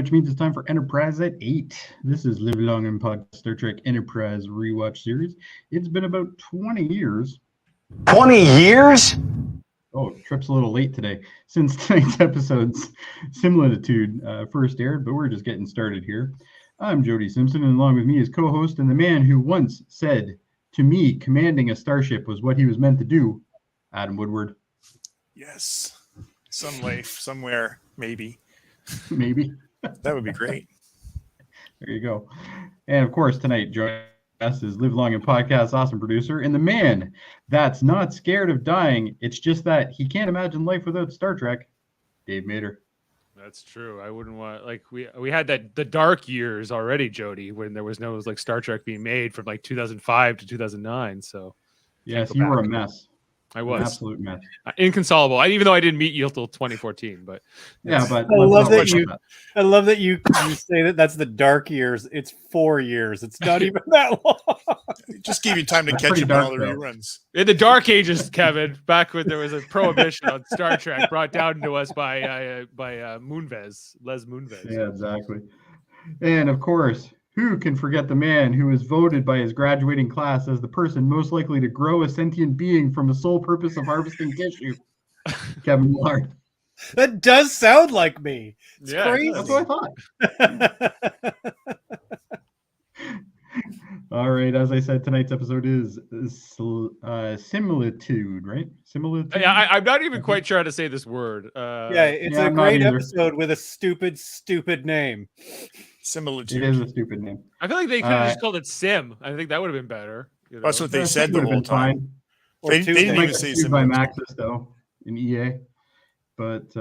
which means it's time for Enterprise at 8. This is Live Long and Pod Star Trek Enterprise rewatch series. It's been about 20 years. 20 years? Oh, Trip's a little late today. Since tonight's episode's Similitude first aired, but we're just getting started here. I'm Jody Simpson, and along with me is co-host and the man who once said to me commanding a starship was what he was meant to do, Adam Woodward. Yes. Some life, somewhere, maybe. Maybe. That would be great. There you go. And of course, tonight, joining us is Live Long and Podcast awesome producer and the man that's not scared of dying. It's just that he can't imagine life without Star Trek, Dave Mater. That's true. I wouldn't want we had the dark years already, Jody, when there was no Star Trek being made from 2005 to 2009. So yes, you were a mess. I was an absolute mess, inconsolable. Even though I didn't meet you until 2014, but yeah, but I love that you say that's the dark years. It's 4 years. It's not even that long. Just give you time to catch up on all the reruns. In the dark ages, Kevin, back when there was a prohibition on Star Trek brought down to us by Moonves, Les Moonves. Yeah, exactly. And of course, who can forget the man who was voted by his graduating class as the person most likely to grow a sentient being from the sole purpose of harvesting tissue? Kevin Millard. That does sound like me. It's crazy. That's what I thought. All right, as I said, tonight's episode is Similitude, right? Similitude? Yeah, I'm not even quite sure how to say this word. It's a great episode with a stupid name. Similitude. It is a stupid name. I feel like they could have just called it Sim. I think that would have been better. That's what they said the whole time. They didn't even say Similitude by Maxis, though, in EA. But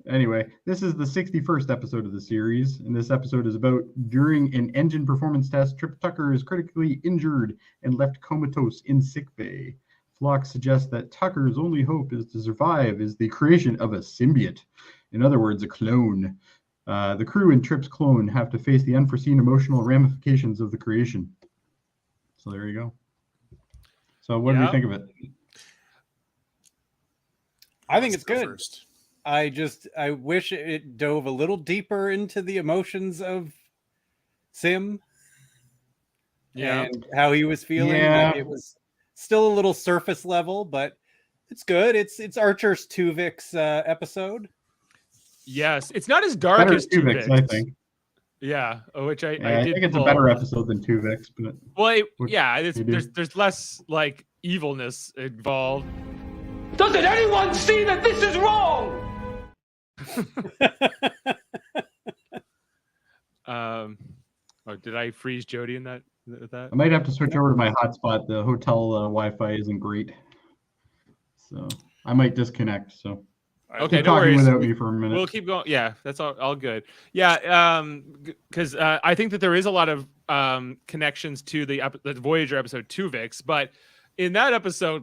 anyway, this is the 61st episode of the series, and this episode is about during an engine performance test, Trip Tucker is critically injured and left comatose in sickbay. Phlox suggests that Tucker's only hope is to survive is the creation of a symbiote, in other words, a clone. The crew and Trip's clone have to face the unforeseen emotional ramifications of the creation. So there you go. So what do you think of it? I think it's good. First. I wish it dove a little deeper into the emotions of Sim. Yeah. And how he was feeling. Yeah. Like it was still a little surface level, but it's good. It's Archer's Tuvix episode. Yes, it's not as dark as Tuvix, I think. Yeah, which I think it's a better episode than Tuvix, but there's less evilness involved. Doesn't anyone see that this is wrong? Did I freeze Jody in that? I might have to switch over to my hotspot. The hotel Wi-Fi isn't great, so I might disconnect. So. Okay, no worries. Without me for a minute. We'll keep going. Yeah, that's all good. Yeah, because I think that there is a lot of connections to the Voyager episode Tuvix, but in that episode,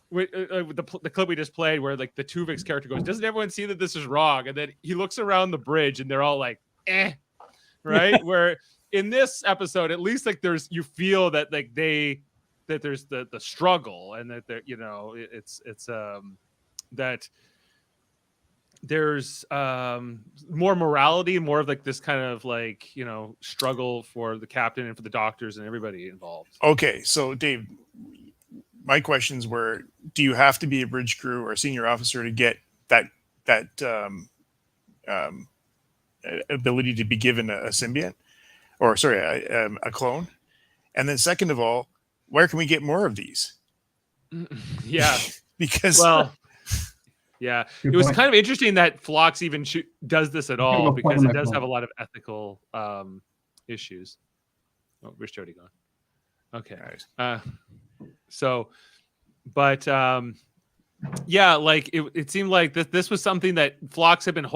with the clip we just played, where the Tuvix character goes, "Doesn't everyone see that this is wrong?" And then he looks around the bridge, and they're all like, "Eh," right? Where in this episode, at least you feel that there's the struggle, and that there it's that there's more morality, more of this kind of struggle for the captain and for the doctors and everybody involved. Okay, so Dave, my questions were: do you have to be a bridge crew or a senior officer to get that ability to be given a symbiont, or a clone? And then, second of all, where can we get more of these? Yeah, because yeah, it was kind of interesting that Phlox even does this at all, because it does have a lot of ethical issues. Oh, where's Jody gone? Okay. Nice. It seemed like this was something that Phlox had been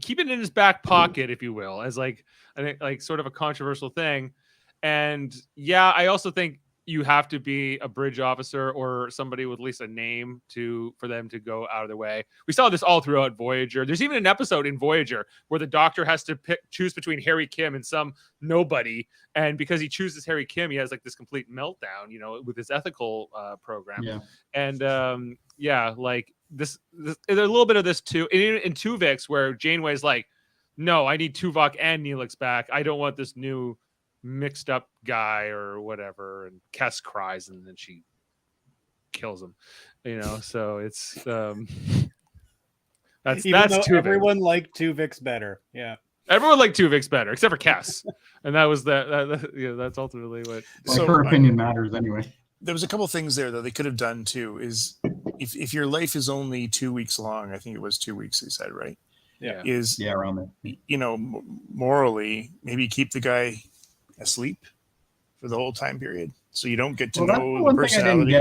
keeping in his back pocket, if you will, as I think sort of a controversial thing. And yeah, I also think you have to be a bridge officer or somebody with at least a name for them to go out of their way. We saw this all throughout Voyager. There's even an episode in Voyager where the doctor has to choose between Harry Kim and some nobody. And because he chooses Harry Kim, he has this complete meltdown, with his ethical program. Yeah. And this there's a little bit of this too in Tuvix, where Janeway's like, no, I need Tuvok and Neelix back. I don't want this new mixed up guy or whatever. And Kes cries and then she kills him. So it's that's Tuvix. Everyone liked Tuvix better. Yeah. Everyone liked Tuvix better, except for Kes. And that was that's ultimately what. Like her opinion matters anyway. There was a couple things there that they could have done too. Is if your life is only 2 weeks long, I think it was 2 weeks. They said, right? Yeah. Around there. Morally, maybe keep the guy asleep for the whole time period, so you don't get to know the personality.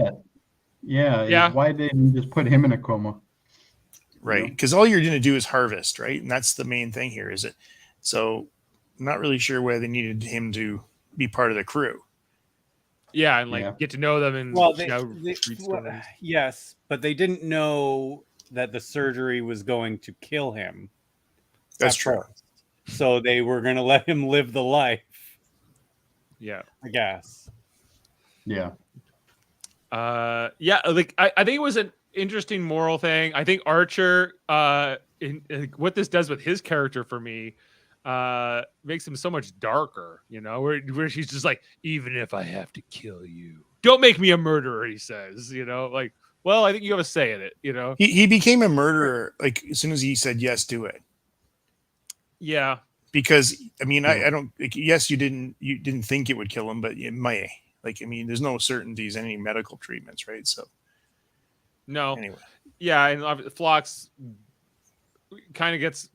Yeah. Why didn't you just put him in a coma? Right, because all you're going to do is harvest, right? And that's the main thing here, is it? So, I'm not really sure why they needed him to be part of the crew. Yeah, and get to know them and yes, but they didn't know that the surgery was going to kill him. That's true. So they were going to let him live the life. Yeah, I guess. Yeah. I think it was an interesting moral thing. I think Archer, what this does with his character for me, makes him so much darker. Where she's just like, even if I have to kill you, don't make me a murderer. He says, well, I think you have a say in it. He became a murderer like as soon as he said yes, do it. Yeah, because I mean, I don't. Yes, you didn't think it would kill him, but it might. There's no certainties in any medical treatments, right? So. No. Anyway. Yeah, and Phlox kind of gets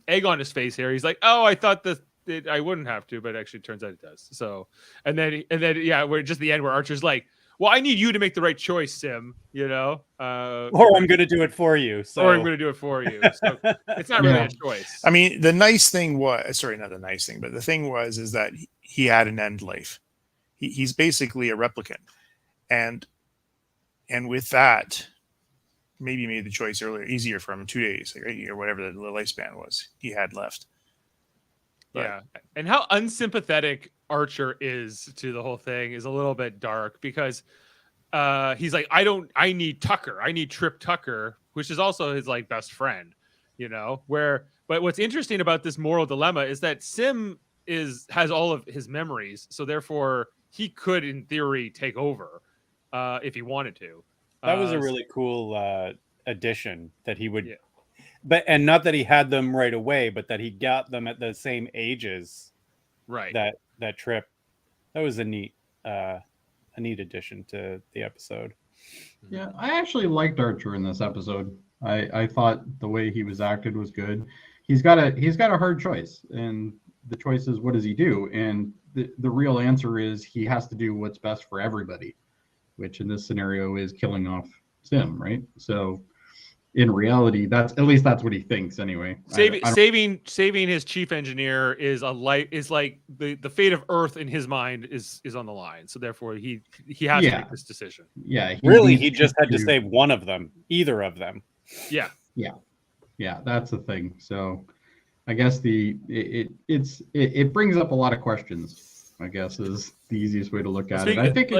egg on his face here. He's like, "Oh, I thought that I wouldn't have to, but actually, it turns out it does." So, and then, we're just the end where Archer's like, "Well, I need you to make the right choice, Sim. Or I'm going to do it for you. So or I'm going to do it for you." So it's not really a choice. I mean, the nice thing was, not the nice thing, but the thing is that he had an end life. He's basically a replicant, and with that, maybe made the choice easier for him 2 days, or whatever the lifespan was he had left. But, yeah, and how unsympathetic Archer is to the whole thing is a little bit dark because he's like, I need Tucker, I need Trip Tucker, which is also his best friend, But what's interesting about this moral dilemma is that Sim has all of his memories, so therefore he could, in theory, take over. If he wanted to. That was a really cool addition that he would, and not that he had them right away, but that he got them at the same ages. Right. That Trip. That was a neat addition to the episode. Yeah, I actually liked Archer in this episode. I thought the way he was acted was good. He's got a hard choice, and the choice is, what does he do? And the real answer is he has to do what's best for everybody, which in this scenario is killing off Sim, right? So in reality, that's what he thinks anyway. Saving his chief engineer is like the fate of Earth in his mind is on the line. So therefore he has to make this decision. Yeah. He just had to save one of them, either of them. Yeah. That's the thing. So I guess it brings up a lot of questions, I guess, is the easiest way to look at it. I think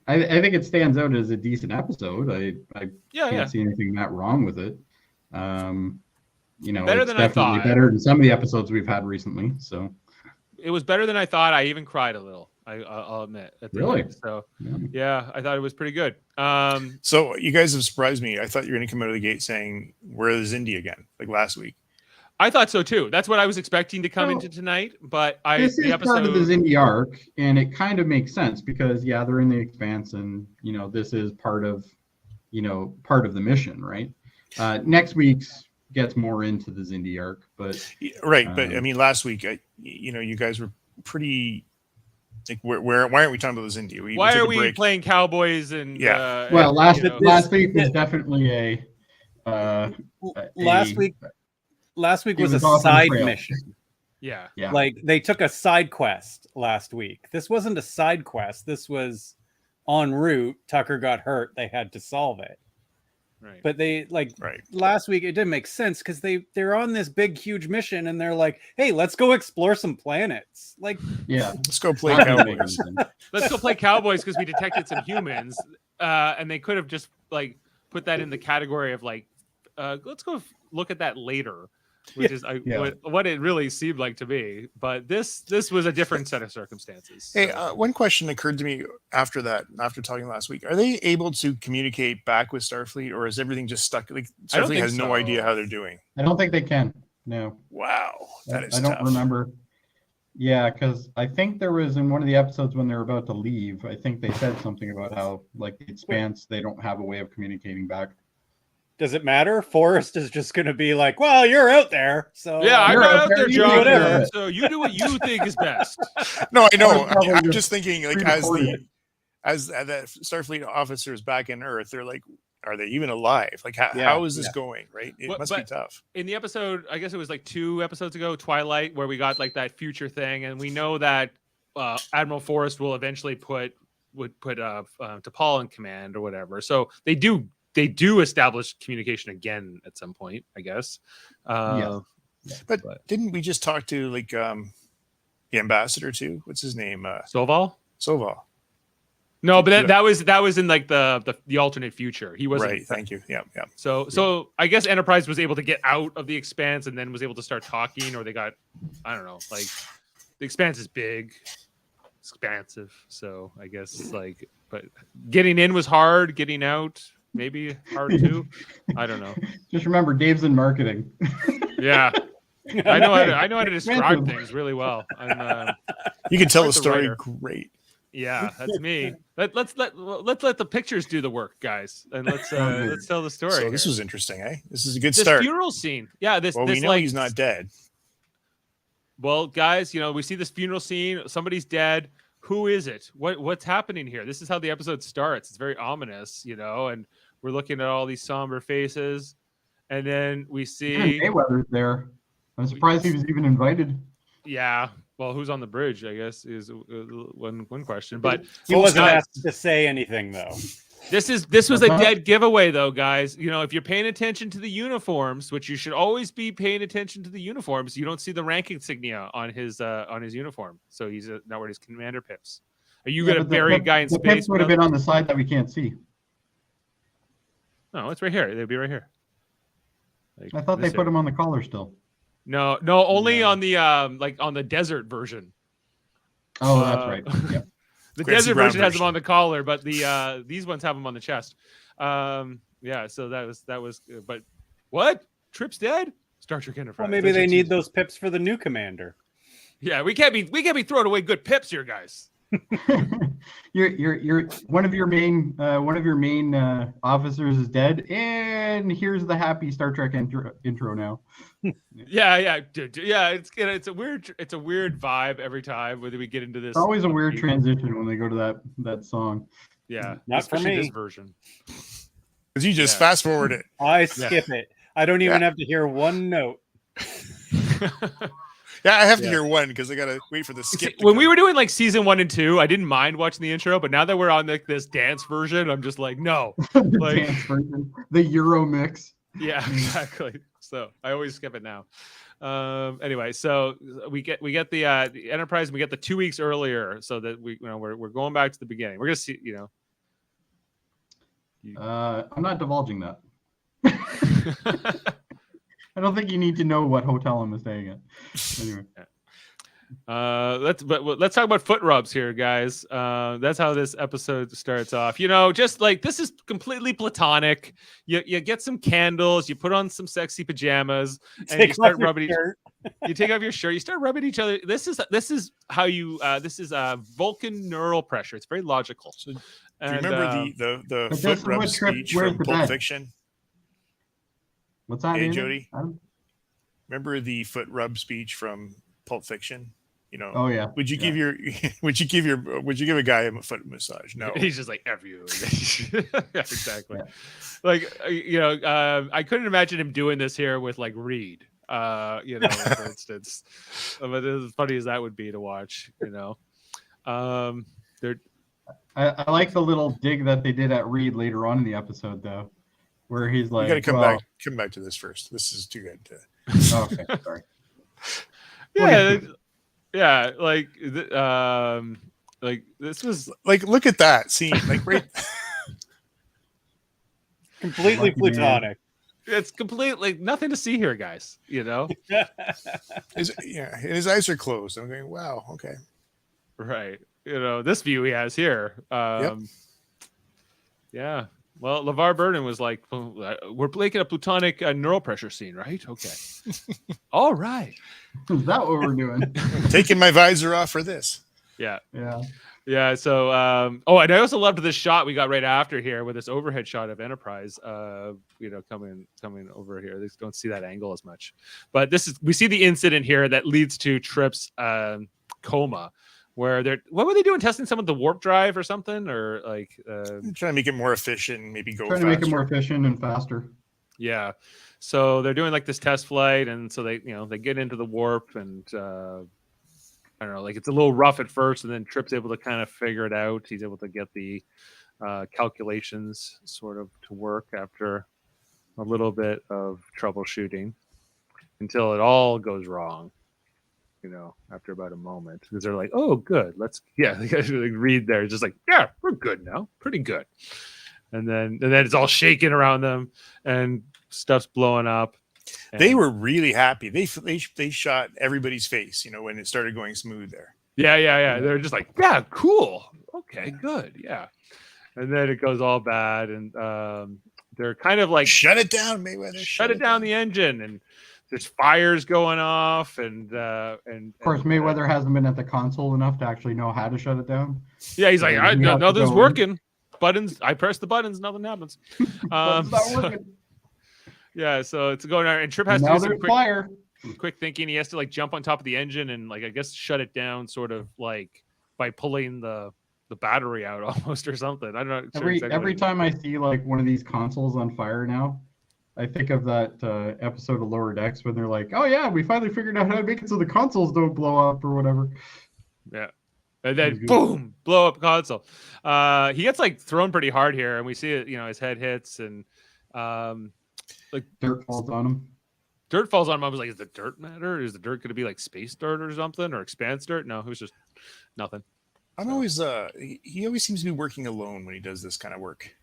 I think it stands out as a decent episode. I can't see anything that wrong with it. Better it's than I thought. Better than some of the episodes we've had recently. So it was better than I thought. I even cried a little. I'll admit. Really? End. So yeah, I thought it was pretty good. So you guys have surprised me. I thought you were going to come out of the gate saying, "Where is Indy again?" Like last week. I thought so too. That's what I was expecting to come into tonight, but this is part of the Indy arc, and it kind of makes sense because they're in the Expanse, and this is part of the mission, right? Next week's gets more into the Indy arc, but right. But I mean, last week, you guys were pretty. Like, why aren't we talking about the Indy? Why are we playing Cowboys and last week was definitely Last week was a side mission. Yeah. Like they took a side quest last week. This wasn't a side quest. This was en route. Tucker got hurt. They had to solve it. Right. But last week it didn't make sense because they're on this big huge mission and they're like, hey, let's go explore some planets. Like, let's go play Cowboys. Let's go play Cowboys because we detected some humans. And they could have just put that in the category of let's go look at that later. which is Yeah. what it really seemed like to me. But this was a different set of circumstances. Hey, So. one question occurred to me after talking last week. Are they able to communicate back with Starfleet, or is everything just stuck? Like I don't Starfleet think has no so. idea how they're doing. I don't think they can. No. Wow, that is I don't tough. remember. Yeah, because I think there was in one of the episodes when they were about to leave, I think they said something about how, like, the Expanse, they don't have a way of communicating back. Does it matter? Forrest is just going to be like, well, you're out there. So Yeah, I'm You're not out out there, there, you do John. whatever. So you do what you think is best. No, I know. Probably I'm just just thinking, like, pre-recorded as the Starfleet officers back in Earth, they're like, are they even alive? Like, Yeah, how is this going? Right? It must be but tough. in the episode, I guess it was like 2 episodes ago, Twilight, where we got like that future thing, and we know that Admiral Forrest will eventually put T'Pol in command or whatever. So they do establish communication again at some point, I guess. But didn't we just talk to like the ambassador too? What's his name? Soval? Soval. No, but that was in like the alternate future. He wasn't Right. Thank you. Yeah. So I guess Enterprise was able to get out of the Expanse and then was able to start talking, or they got, I don't know, like the Expanse is big, expansive. So I guess like, but getting in was hard, getting out maybe hard too. I don't know. Just remember, Dave's in marketing. Yeah. I know how to describe things really well. You can tell the quite the story writer. great. Yeah, that's me. Let's let the pictures do the work, guys, and let's tell the story. So this here. was interesting, eh? This is a good This start. funeral scene. Yeah, this Well, this we know like he's not dead. Well, guys, we see this funeral scene. Somebody's dead. Who is it? What's happening here? This is how the episode starts. It's very ominous, and we're looking at all these somber faces, and then we see Mayweather's there. I'm surprised he was even invited. Yeah. Well, who's on the bridge? I guess is one question. But he wasn't asked to say anything though. This was a dead giveaway, though, guys. If you're paying attention to the uniforms, which you should always be paying attention to the uniforms, you don't see the rank insignia on his uniform. So he's not wearing his commander pips. Are you going to bury a guy in the space? pips would have been on the side that we can't see. No, it's right here. They'd be right here. Like I thought they put him on the collar still. No, only on the on the desert version. Oh, that's right. Yep. The desert version has them on the collar, but the these ones have them on the chest. Yeah, so that was. But what? Trip's dead? Star Trek Enterprise. Well, maybe they need those pips for the new commander. Yeah, we can't be throwing away good pips here, guys. You're one of your main officers is dead, and here's the happy Star Trek intro now. Yeah. It's a weird vibe every time whether we get into this. It's always a weird transition when they go to that song. Yeah, not for me. This version. Because you just fast forward it. I skip it. I don't even have to hear one note. Yeah, I have to hear one because I gotta wait for the skip. When we were doing like season 1 and 2, I didn't mind watching the intro, but now that we're on like this dance version, I'm just like, no. The dance version, the Euro mix. Yeah, exactly. So I always skip it now. Anyway, so we get the Enterprise, and we get the 2 weeks earlier, so that we're going back to the beginning. We're gonna see, I'm not divulging that. I don't think you need to know what hotel I'm staying at. Anyway. Let's talk about foot rubs here, guys. That's how this episode starts off. Just like this is completely platonic. You get some candles, you put on some sexy pajamas, and you start rubbing. You take off your shirt, you start rubbing each other. This is how you. This is Vulcan neural pressure. It's very logical. So, do you remember the foot rub speech from Pulp Fiction? What's that? Hey, Jody. Remember the foot rub speech from Pulp Fiction? Oh yeah. Would you give a guy a foot massage? No. He's just like F you. Yeah, exactly. Yeah. Like I couldn't imagine him doing this here with like Reed. For instance. But as funny as that would be to watch, I like the little dig that they did at Reed later on in the episode though, where he's like, "You got to come back to this first. This is too good." Okay, sorry. Yeah, like this was like, look at that scene, like right, completely platonic. It's completely nothing to see here, guys. You know, his eyes are closed. I'm going, wow, okay, right? You know, this view he has here. Yeah. Well, LeVar Burton was like, we're making a plutonic neural pressure scene, right? Okay. All right. Is that what we're doing? Taking my visor off for this. Yeah. Yeah. Yeah. So, and I also loved this shot we got right after here with this overhead shot of Enterprise, coming over here. They don't see that angle as much, but we see the incident here that leads to Trip's coma, where what were they doing? Testing some of the warp drive or something, or like trying to make it more efficient, maybe go trying to make it more efficient and faster. Yeah. So they're doing like this test flight, and so they get into the warp, and I don't know, like it's a little rough at first, and then Trip's able to kind of figure it out. He's able to get the calculations sort of to work after a little bit of troubleshooting until it all goes wrong. After about a moment, because they're like, "Oh, good, they guys read there, just like, yeah, we're good now, pretty good." And then it's all shaking around them, and stuff's blowing up. They were really happy. They shot everybody's face, when it started going smooth there. Yeah. They're just like, yeah, cool, okay, good, yeah. And then it goes all bad, and they're kind of like, shut it down, Mayweather. Shut it down, the engine, and there's fires going off, and of course Mayweather hasn't been at the console enough to actually know how to shut it down. Yeah, he's like, nothing's working. Buttons, I press the buttons, nothing happens. It's not working. Yeah, so it's going on, and Trip has now to do some quick thinking. He has to like jump on top of the engine and like I guess shut it down, sort of like by pulling the battery out almost or something. I don't know. Every time I see like one of these consoles on fire now, I think of that episode of Lower Decks when they're like, "Oh yeah, we finally figured out how to make it so the consoles don't blow up or whatever." Yeah, and then boom, blow up console. He gets like thrown pretty hard here, and we see it. His head hits, and like dirt falls on him. Dirt falls on him. I was like, "Is the dirt matter? Is the dirt going to be like space dirt or something, or expanse dirt?" No, it was just nothing. I'm always he always seems to be working alone when he does this kind of work.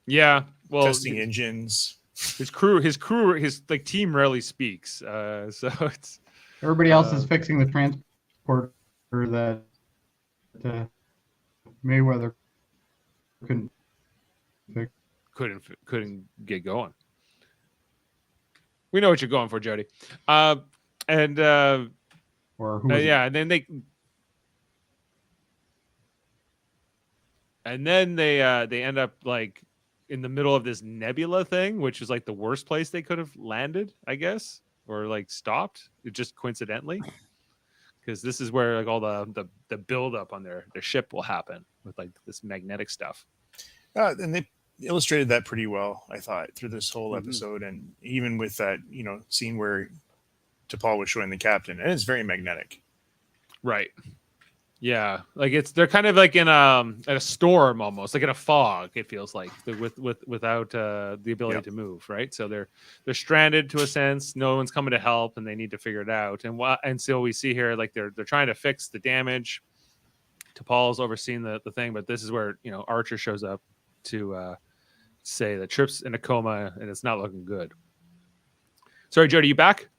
Yeah, well, testing engines. His crew, his like team rarely speaks. So it's everybody else is fixing the transporter that Mayweather couldn't fix. Couldn't get going. We know what you're going for, Jody. Or who? Yeah, and then they end up like in the middle of this nebula thing, which is like the worst place they could have landed, I guess, or like stopped. It just coincidentally, because this is where like all the buildup on their ship will happen with like this magnetic stuff. And they illustrated that pretty well, I thought, through this whole episode, and even with that scene where T'Pol was showing the captain, and it's very magnetic, right? Yeah, like they're kind of like in a storm almost, like in a fog. It feels like without the ability to move, right? So they're stranded to a sense. No one's coming to help, and they need to figure it out. And so we see here like they're trying to fix the damage. T'Pol's overseeing the thing, but this is where Archer shows up to say that Trip's in a coma and it's not looking good. Sorry, Jody, you back?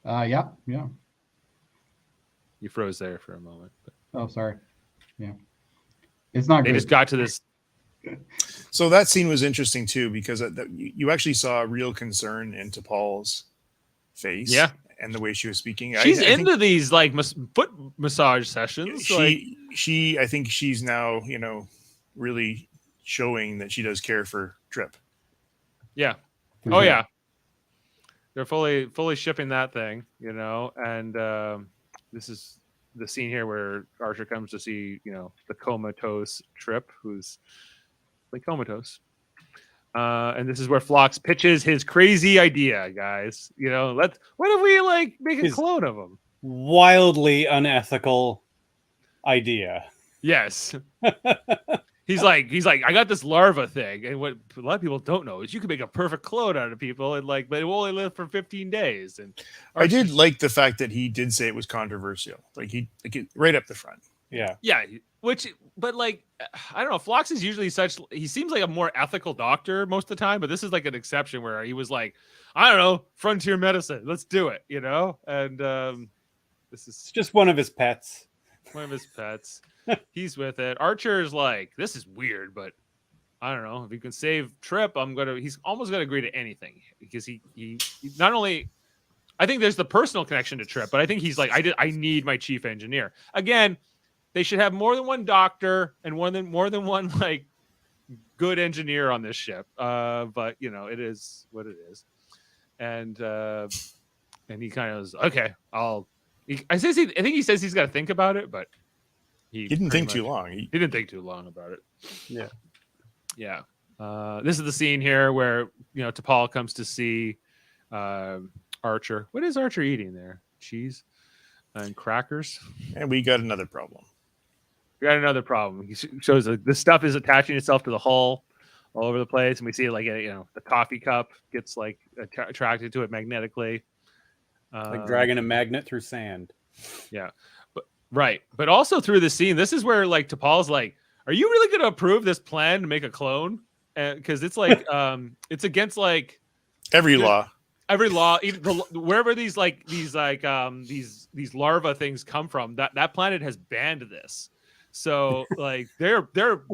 Yeah. You froze there for a moment. But... Oh, sorry. Yeah. It's not good. They just got to this. So that scene was interesting too, because you actually saw a real concern in T'Pol's face. Yeah. And the way she was speaking. She's into these like foot massage sessions. I think she's now, really showing that she does care for Trip. Yeah. Oh yeah. They're fully shipping that thing, and this is the scene here where Archer comes to see, the comatose Trip, who's like comatose. And this is where Phlox pitches his crazy idea, guys. What if we like make a clone of him? Wildly unethical idea. Yes. He's like, I got this larva thing, and what a lot of people don't know is you can make a perfect clone out of people, and but it will only live for 15 days. And I did like the fact that he did say it was controversial, right up the front. Yeah. Yeah, but like, I don't know. Phlox is usually he seems like a more ethical doctor most of the time, but this is like an exception where he was like, I don't know, frontier medicine, let's do it, And this is It's just one of his pets. one of his pets. He's with it. Archer's like, this is weird, but I don't know if he can save Trip. He's almost gonna agree to anything because he not only. I think there's the personal connection to Trip, but I think he's like, I need my chief engineer. Again, they should have more than one doctor and more than one like good engineer on this ship. But it is what it is. And he kind of is okay. I think he says he's got to think about it, but he didn't think too long. He didn't think too long about it. Yeah. Yeah. This is the scene here where T'Pol comes to see Archer. What is Archer eating there? Cheese and crackers. And we got another problem. We got another problem. He shows this stuff is attaching itself to the hull all over the place, and we see it like the coffee cup gets like attracted to it magnetically, Like dragging a magnet through sand. Yeah, but also through the scene, this is where like T'Pol's like, "Are you really going to approve this plan to make a clone?" Because it's like it's against like every law. Every law, even wherever these larva things come from, that planet has banned this. So like they're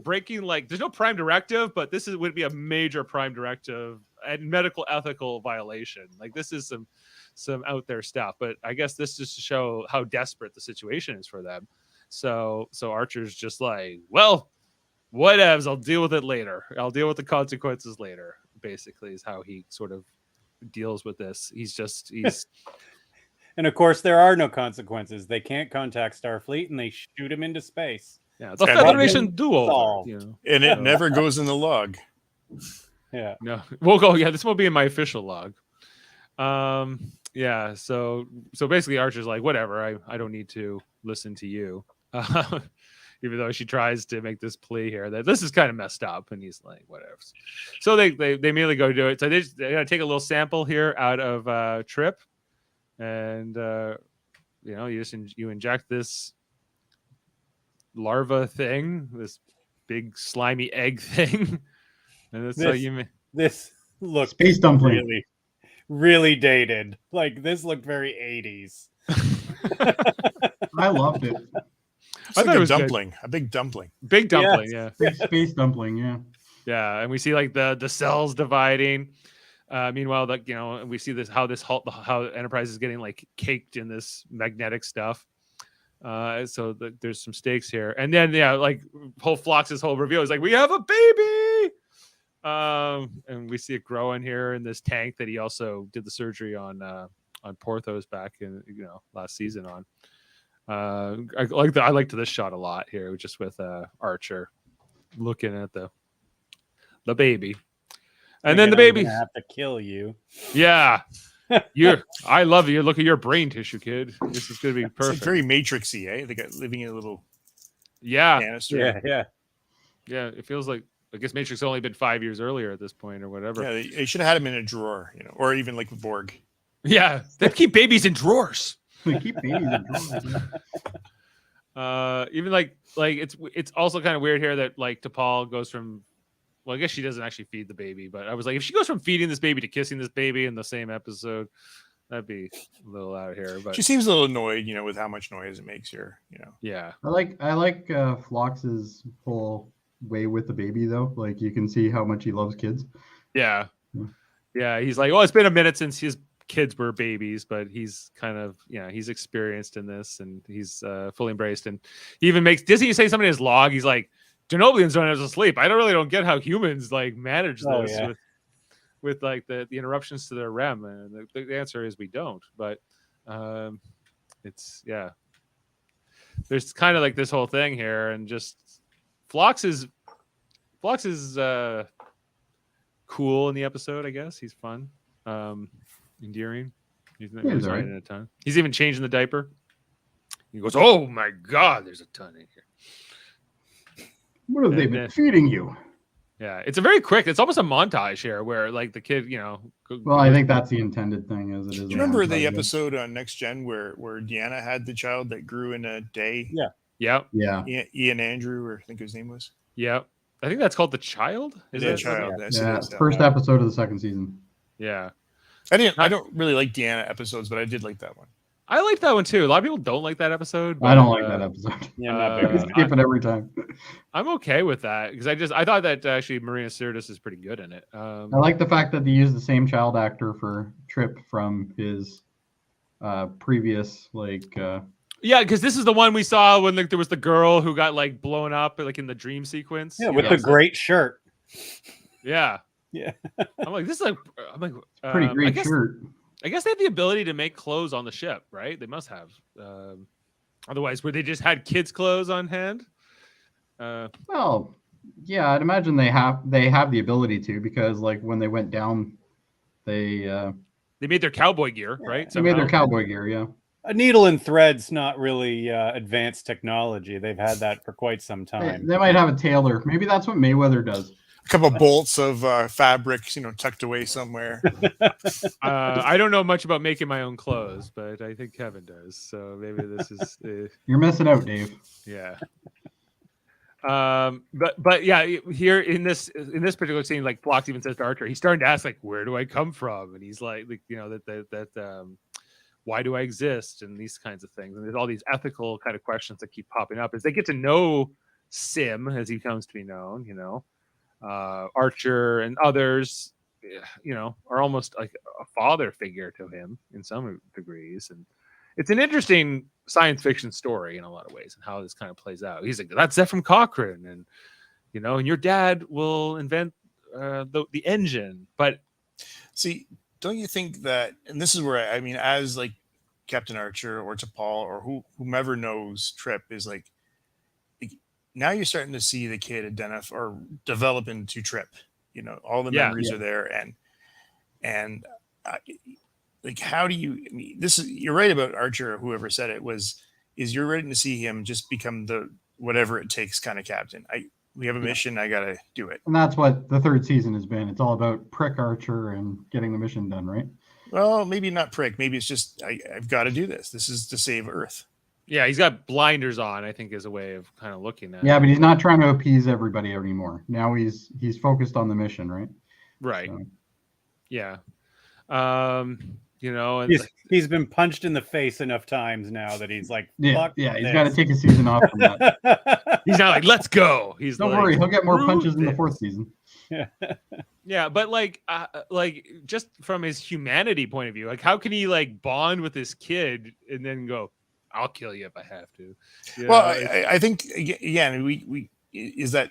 breaking, like there's no prime directive, but this would be a major prime directive and medical ethical violation. Like this is some out there stuff. But I guess this just to show how desperate the situation is for them. So Archer's just like, well, whatevs, I'll deal with it later. I'll deal with the consequences later. Basically, is how he sort of deals with this. He's and of course there are no consequences. They can't contact Starfleet and they shoot him into space. Yeah, the Federation duo, and it never goes in the log. Yeah, no, we'll go. Yeah, this won't be in my official log. Yeah, so basically Archer's like, whatever, I don't need to listen to you. Even though she tries to make this plea here that this is kind of messed up, and he's like, whatever. So they immediately go do it. So they gotta take a little sample here out of Trip, and you inject this larva thing, this big slimy egg thing, and that's how you. This looks space dumpling. Really, really dated. Like this looked very 80s. I loved it. I thought it was dumpling, a big dumpling. Big dumpling, yeah. Big space dumpling, yeah. Yeah, and we see like the cells dividing. Meanwhile, we see how Enterprise is getting like caked in this magnetic stuff. So there's some stakes here, and then like Phlox's whole reveal is like, we have a baby. And we see it growing here in this tank that he also did the surgery on Porthos back in last season on. I liked this shot a lot here, just with Archer looking at the baby, and then the baby have to kill you. Yeah, I love you. Look at your brain tissue, kid. This is gonna be perfect. It's like very Matrixy, eh? They got living in a little canister. Yeah. It feels like, I guess Matrix only been 5 years earlier at this point or whatever. Yeah, they should have had him in a drawer, or even like with Borg. Yeah, they keep babies in drawers. They keep babies in drawers. Even like it's also kind of weird here that like T'Pol goes from, well, I guess she doesn't actually feed the baby, but I was like, if she goes from feeding this baby to kissing this baby in the same episode, that'd be a little out here. But she seems a little annoyed, with how much noise it makes here. Yeah, I like Phlox's whole way with the baby though. Like you can see how much he loves kids. Yeah. He's like, well, it's been a minute since his kids were babies, but he's kind of he's experienced in this, and he's fully embraced. And he even doesn't he say something in his log? He's like, Genoblians don't have to sleep. I don't get how humans like manage this with like the interruptions to their REM. And the answer is we don't. But it's there's kind of like this whole thing here, and just Phlox is cool in the episode. I guess he's fun, endearing. He's right in a ton. He's even changing the diaper. He goes, "Oh my God, there's a ton in here." What have they been feeding you? Yeah, it's it's almost a montage here where like the kid, Well, I think that's the intended thing, as it is. Do you remember the episode on Next Gen where Deanna had the child that grew in a day? Yep. Yeah. Ian Andrew, or I think his name was. Yep. I think that's called The Child. Is The it? Child. Yeah. Yes, it Yeah. is. First episode of the second season. Yeah. I don't really like Deanna episodes, but I did like that one. I like that one too. A lot of people don't like that episode. But, I don't like that episode. Yeah, I'm not big I on skip it every time. I'm okay with that because I thought that actually Marina Sirtis is pretty good in it. I like the fact that they use the same child actor for Trip from his previous Yeah, because this is the one we saw when there was the girl who got like blown up like in the dream sequence. Yeah, You with know, the so- great shirt. Yeah. Yeah. I'm like, this is like, I'm like, pretty great shirt. I guess they have the ability to make clothes on the ship, right? They must have. Otherwise, would they just had kids' clothes on hand? Well, yeah, I'd imagine they have the ability to, because like when they went down, they made their cowboy gear, right? they made their Somehow. cowboy gear. Yeah. A needle and thread's not really advanced technology. They've had that for quite some time. They might have a tailor. Maybe that's what Mayweather does. A couple bolts of fabric, tucked away somewhere. I don't know much about making my own clothes, but I think Kevin does. So maybe this is, You're missing out, Dave. yeah. But yeah, here in this particular scene, like Phlox even says to Archer, he's starting to ask like, where do I come from? And he's like why do I exist? And these kinds of things. And there's all these ethical kind of questions that keep popping up as they get to know Sim, as he comes to be known, Archer and others, are almost like a father figure to him in some degrees. And it's an interesting science fiction story in a lot of ways and how this kind of plays out. He's like, that's Zephram Cochrane. And, and your dad will invent the engine. But See, don't you think that, and this is where as like Captain Archer or T'Pol or whomever knows Trip is like now you're starting to see the kid identify or develop into Trip. All the memories are there, and like how do you? You're right about Archer. Or whoever said it is you're ready to see him just become the whatever it takes kind of captain. We have a mission. I gotta do it. And that's what the third season has been. It's all about Prick Archer and getting the mission done, right? Well, maybe not Prick. Maybe it's just I've got to do this. This is to save Earth. yeah, he's got blinders on, I think, is a way of kind of looking at it. Yeah, but he's not trying to appease everybody anymore. Now he's focused on the mission, right? Right. So. Yeah. And He's been punched in the face enough times now that he's like, Yeah, fuck yeah, he's this. got to take a season off from that. he's not like, let's go. He's Don't like, worry, he'll get more "Screw punches in the this." fourth season. Yeah, but like just from his humanity point of view, like how can he like bond with this kid and then go, I'll kill you if I have to. Well, I think again, we is that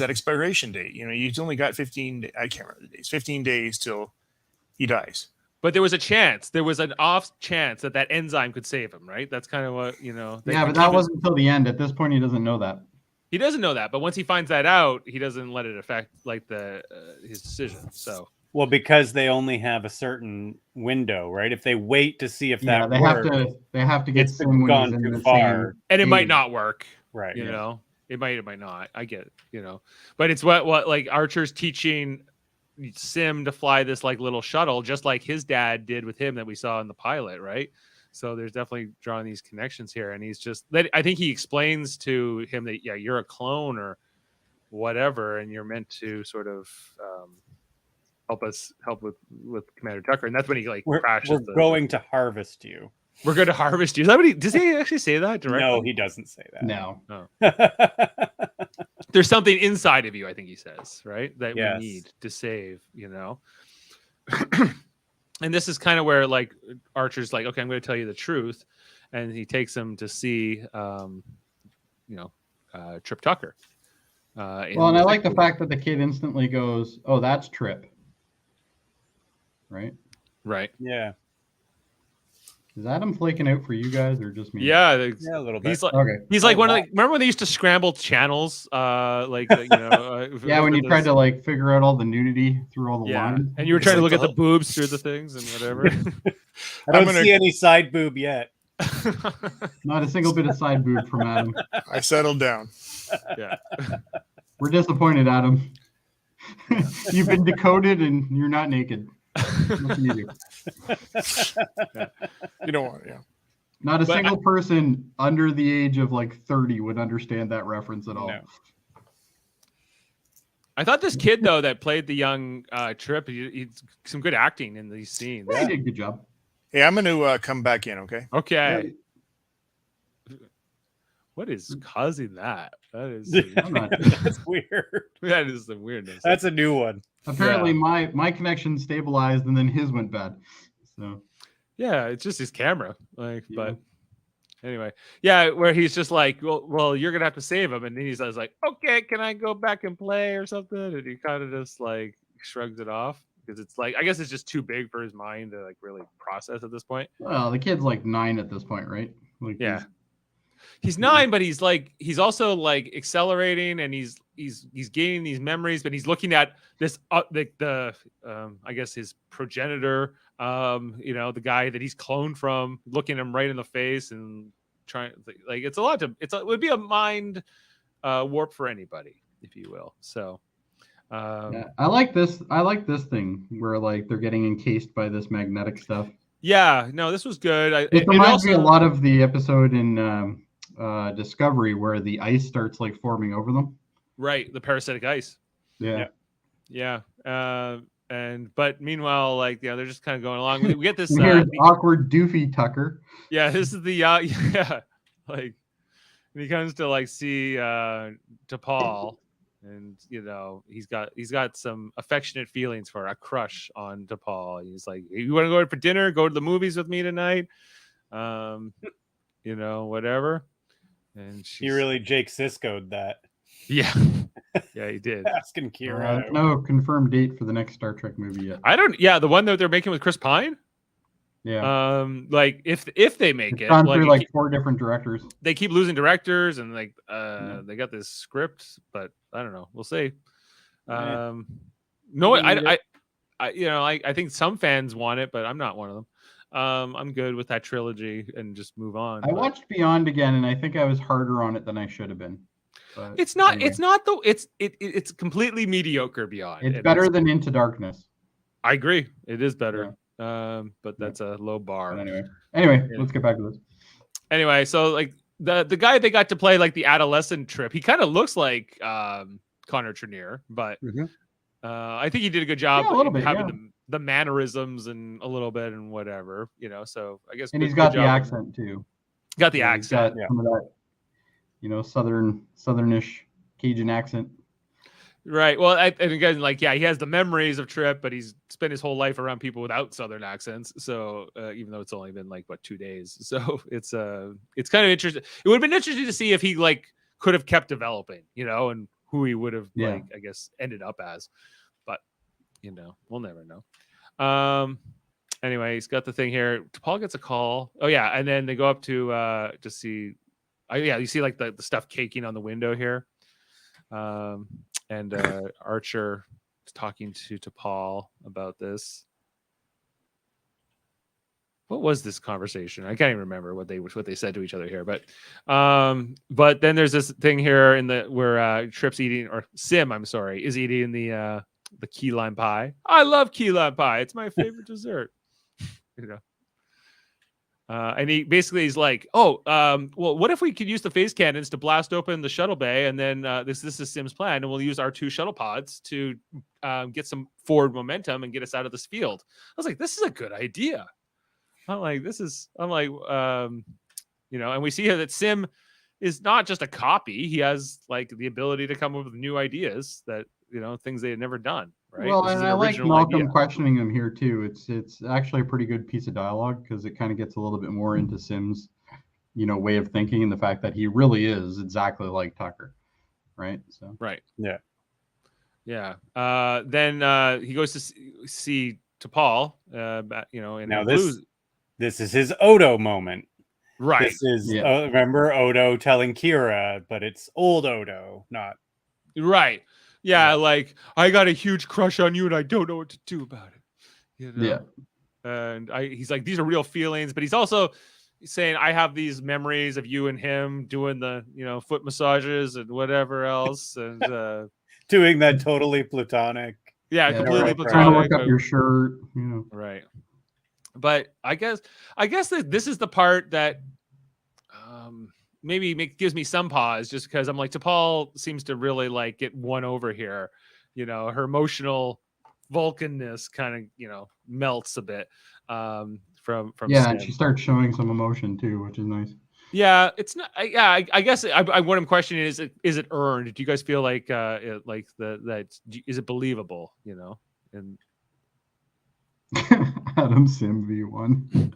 expiration date. You've only got 15. I can't remember the days. 15 days till he dies. But there was a chance. There was an off chance that enzyme could save him, right? That's kind of what Yeah, but that wasn't until the end. At this point, he doesn't know that. He doesn't know that, but once he finds that out, he doesn't let it affect like his decision. So Well, because they only have a certain window, right? If they wait to see if that they works, have to get it's Sim when gone he's in too the far. same and it might age. not work. right? You know, it might not. I get it, but it's what like Archer's teaching Sim to fly this like little shuttle, just like his dad did with him that we saw in the pilot, right? So there's definitely drawing these connections here, and he's just I think he explains to him that you're a clone or whatever, and you're meant to sort of help with Commander Tucker, and that's when he like crashes. We're going to harvest you. We're going to harvest you. Is that what does he actually say that directly? No, he doesn't say that. No. There's something inside of you, I think he says, right? That Yes. we need to save, And this is kind of where like Archer's like, okay, I'm going to tell you the truth. And he takes him to see, Trip Tucker. Well, and I like the fact that the kid instantly goes, "Oh, that's Trip." Right? Right. Yeah. Is Adam flaking out for you guys or just me? Yeah. Yeah, a little bit. He's like, Okay. he's like one of the, remember when they used to scramble channels? Yeah, when you tried to like figure out all the nudity through all the lines. and you were It's trying to like look at the the boobs through the things and whatever. I don't gonna- see any side boob yet. Not a single bit of side boob from Adam. I settled down. Yeah. We're disappointed, Adam. You've been decoded and you're not naked. What can you do? You don't want, yeah. Not a But single person under the age of like 30 would understand that reference at all. No. I thought this kid though that played the young Trip, he's some good acting in these scenes. Yeah, he did a good job. Hey, I'm going to come back in, okay? Okay. What is causing that? That is I'm not- That's weird. that is some weirdness. That's a new one. Apparently, my connection stabilized and then his went bad. So Yeah, it's just his camera. Like, Yeah. but anyway, yeah, where he's just like, well, you're gonna have to save him, and then he's like, okay, can I go back and play or something? And he kind of just like shrugs it off because it's like, I guess it's just too big for his mind to like really process at this point. well, the kid's like 9 at this point, right? Like Yeah. He's 9, but he's also like accelerating, and he's gaining these memories, but he's looking at this the I guess his progenitor, the guy that he's cloned from, looking him right in the face and trying, like, it would be a mind warp for anybody, if you will. So yeah, I like this thing where like they're getting encased by this magnetic stuff. yeah, no, this was good. It reminds me a lot of the episode in Discovery where the ice starts like forming over them. Right, the parasitic ice. Yeah. But meanwhile, like, they're just kind of going along. We get this And here's awkward doofy Tucker. yeah, this is the like when he comes to like see to Paul, and he's got some affectionate feelings for a crush on Paul. He's like, you want to go out for dinner, go to the movies with me tonight, whatever. And He really Jake Sisko'd that. yeah he did. Asking Kira. No confirmed date for the next Star Trek movie yet. The one that they're making with Chris Pine. Yeah. Like if they make It's it, gone through like 4 different directors. they keep losing directors, and like they got this script, but I don't know. We'll see. No, I think some fans want it, but I'm not one of them. I'm good with that trilogy and just move on. I watched Beyond again, and I think I was harder on it than I should have been. But It's not. anyway. It's not though. It's completely mediocre. Beyond. It's better than Into Darkness. I agree. It is better. But that's a low bar. But anyway, Yeah. let's get back to this. Anyway, so like the guy they got to play like the adolescent Trip, he kind of looks like Connor Trenier, but I think he did a good job Yeah, a little bit, having the mannerisms and a little bit and whatever, So I guess, And he's got the accent too. Got the He's accent. got some of that, southernish Cajun accent. Right. Well, and again, like, yeah, he has the memories of Trip, but he's spent his whole life around people without Southern accents. So even though it's only been like 2 days, so it's kind of interesting. It would have been interesting to see if he like could have kept developing, and who he would have like, I guess, ended up as. But we'll never know. Anyway, he's got the thing here. Paul gets a call. Oh yeah, and then they go up to see. You see like the stuff caking on the window here. And Archer is talking to Paul about this. What was this conversation? I can't even remember what they said to each other here. But then there's this thing here where Trip's eating, or Sim, I'm sorry, is eating the key lime pie. I love key lime pie. It's my favorite dessert. And he's like, well, what if we could use the phase cannons to blast open the shuttle bay, and then this is Sim's plan, and we'll use our 2 shuttle pods to get some forward momentum and get us out of this field. I was like, this is a good idea. And we see here that Sim is not just a copy. He has like the ability to come up with new ideas that, things they had never done. Right. Well, and I like Malcolm questioning him here too. It's actually a pretty good piece of dialogue because it kind of gets a little bit more into Sim's, way of thinking, and the fact that he really is exactly like Tucker, right? So right, yeah. Then he goes to see to Paul. And now this is his Odo moment. Right. This is remember Odo telling Kira, but it's old Odo, not right. Yeah, like, I got a huge crush on you and I don't know what to do about it. Yeah. And he's like, these are real feelings, but he's also saying, I have these memories of you and him doing the, foot massages and whatever else. And doing that totally platonic. Yeah, completely platonic. Trying to work up your shirt. Right. But I guess that this is the part that maybe gives me some pause, just because I'm like, T'Pol seems to really like get won over here. Her emotional Vulcanness kind of melts a bit from Yeah, Sim. and she starts showing some emotion too, which is nice. Yeah, it's not. I guess what I'm questioning is it earned? Do you guys feel like is it believable? And Adam Sim V1.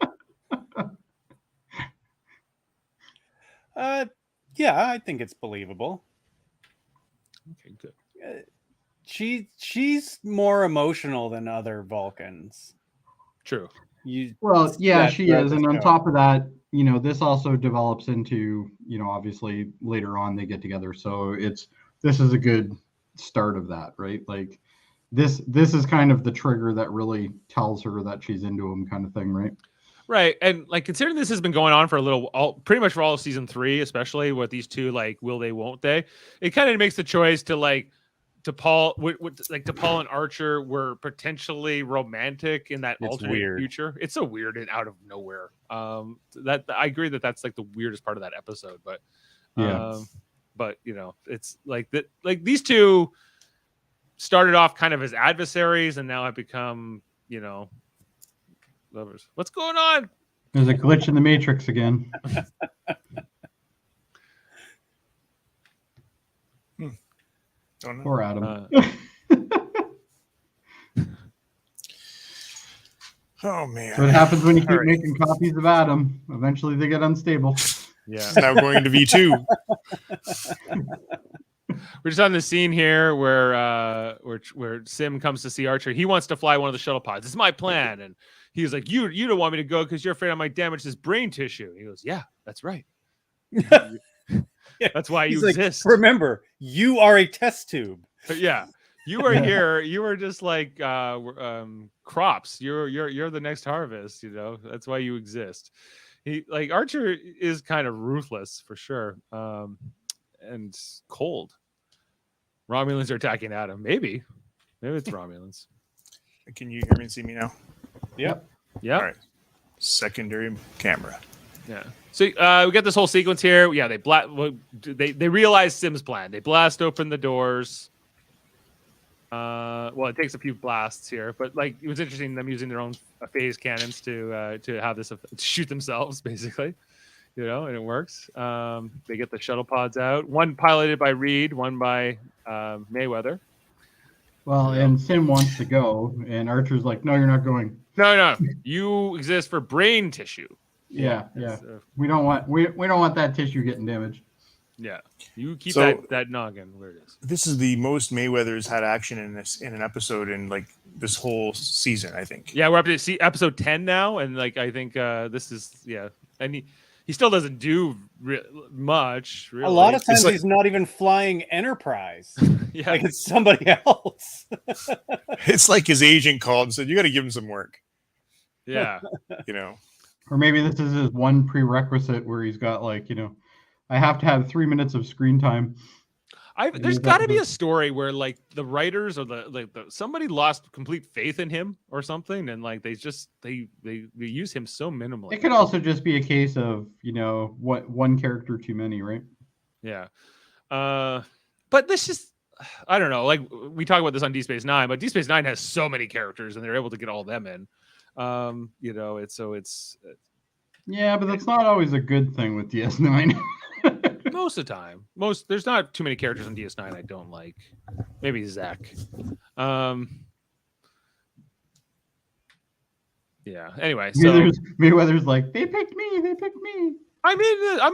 Yeah, I think it's believable. okay, good. She's more emotional than other Vulcans. True. Well, yeah, she is, and on show. top of that, this also develops into, obviously later on they get together. So this is a good start of that, right? Like this is kind of the trigger that really tells her that she's into him, kind of thing, right? Right, and like considering this has been going on for pretty much for all of season 3, especially with these two, like will they, won't they? It kind of makes the choice to like T'Pol, like T'Pol and Archer were potentially romantic in that alternate future. It's so weird and out of nowhere. That I agree that's like the weirdest part of that episode, but yeah, but it's like that. Like these two started off kind of as adversaries and now have become lovers. What's going on? There's a glitch in the Matrix again. Poor Adam. Oh man! So it happens when you keep making copies of Adam. Eventually, they get unstable. Yeah, it's now going to V2. We're just on the scene here where Sim comes to see Archer. He wants to fly one of the shuttle pods. It's my plan, and he's like, "You don't want me to go because you're afraid I might damage his brain tissue." He goes, "Yeah, that's right. That's why you exist. Like, remember, you are a test tube." But yeah, you are here. You are just like crops. You're the next harvest. That's why you exist. Archer is kind of ruthless for sure, and cold. Romulans are attacking Adam. Maybe it's Romulans. Can you hear me and see me now? Yep. Yeah. All right. Secondary camera. Yeah. So we get this whole sequence here. Yeah, they realize Sim's plan. They blast open the doors. Well, it takes a few blasts here, but like it was interesting them using their own phase cannons to have this to shoot themselves, basically. And it works. They get the shuttle pods out. One piloted by Reed, one by Mayweather. Well, and Sim wants to go, and Archer's like, "No, you're not going. No, you exist for brain tissue." Yeah. We don't want that tissue getting damaged. Yeah, you keep So- that noggin where it is. This is the most Mayweather's had action in an episode in like this whole season, I think. Yeah, we're up to see episode 10 now, and like I think this is and he still doesn't do much. Really. A lot of times It's like- he's not even flying Enterprise. yeah, Like it's somebody else. It's like his agent called and said, "You got to give him some work." yeah. Or maybe this is his one prerequisite where he's got like, I have to have 3 minutes of screen time. There's got to be a story where like the writers or the somebody lost complete faith in him or something, and like they use him so minimally. It could also just be a case of, what one character too many, right? Yeah. But this just, I don't know. Like we talk about this on D Space Nine, but D Space Nine has so many characters, and they're able to get all of them in. It's Yeah, but that's not always a good thing with DS9. most of the time. There's not too many characters on DS9 I don't like. Maybe Zach. Yeah. Anyway, so Mayweather's like, they picked me. I'm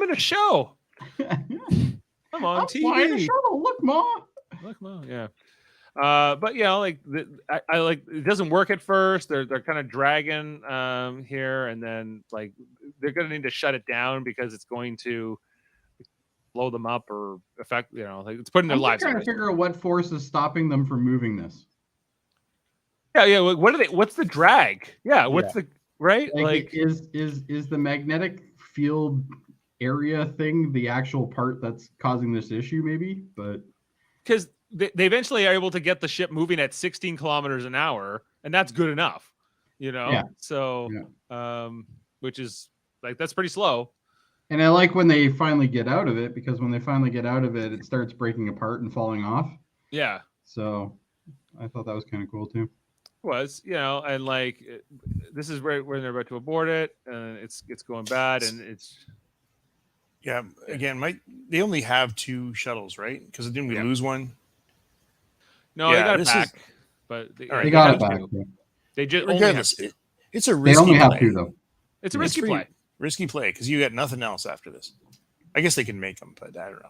in a show. I'm on TV. Flying a shuttle. Look, Ma. Look, Mom. Yeah. But like I like it doesn't work at first. They're kind of dragging here, and then like they're gonna need to shut it down because it's going to blow them up or affect, like it's putting their lives. I'm trying to figure out what force is stopping them from moving this. Yeah. What are they? What's the drag? Yeah. What's the right? Like is the magnetic field area thing the actual part that's causing this issue? Maybe, but because they eventually are able to get the ship moving at 16 kilometers an hour, and that's good enough. you know. Yeah. So, which is like that's pretty slow. And I like when they finally get out of it, because when they finally get out of it, it starts breaking apart and falling off. Yeah. So I thought that was kind of cool too. Was, you know, and like this is where they're about to abort it, and it's going bad, and it's again, they only have 2 shuttles, right? Because didn't we lose one? No, they got it back, but they got it back. They just regardless, only have 2. It's a risky They only have play. 2 though. It's a risky play. Risky play because you got nothing else after this. I guess they can make them, but I don't know.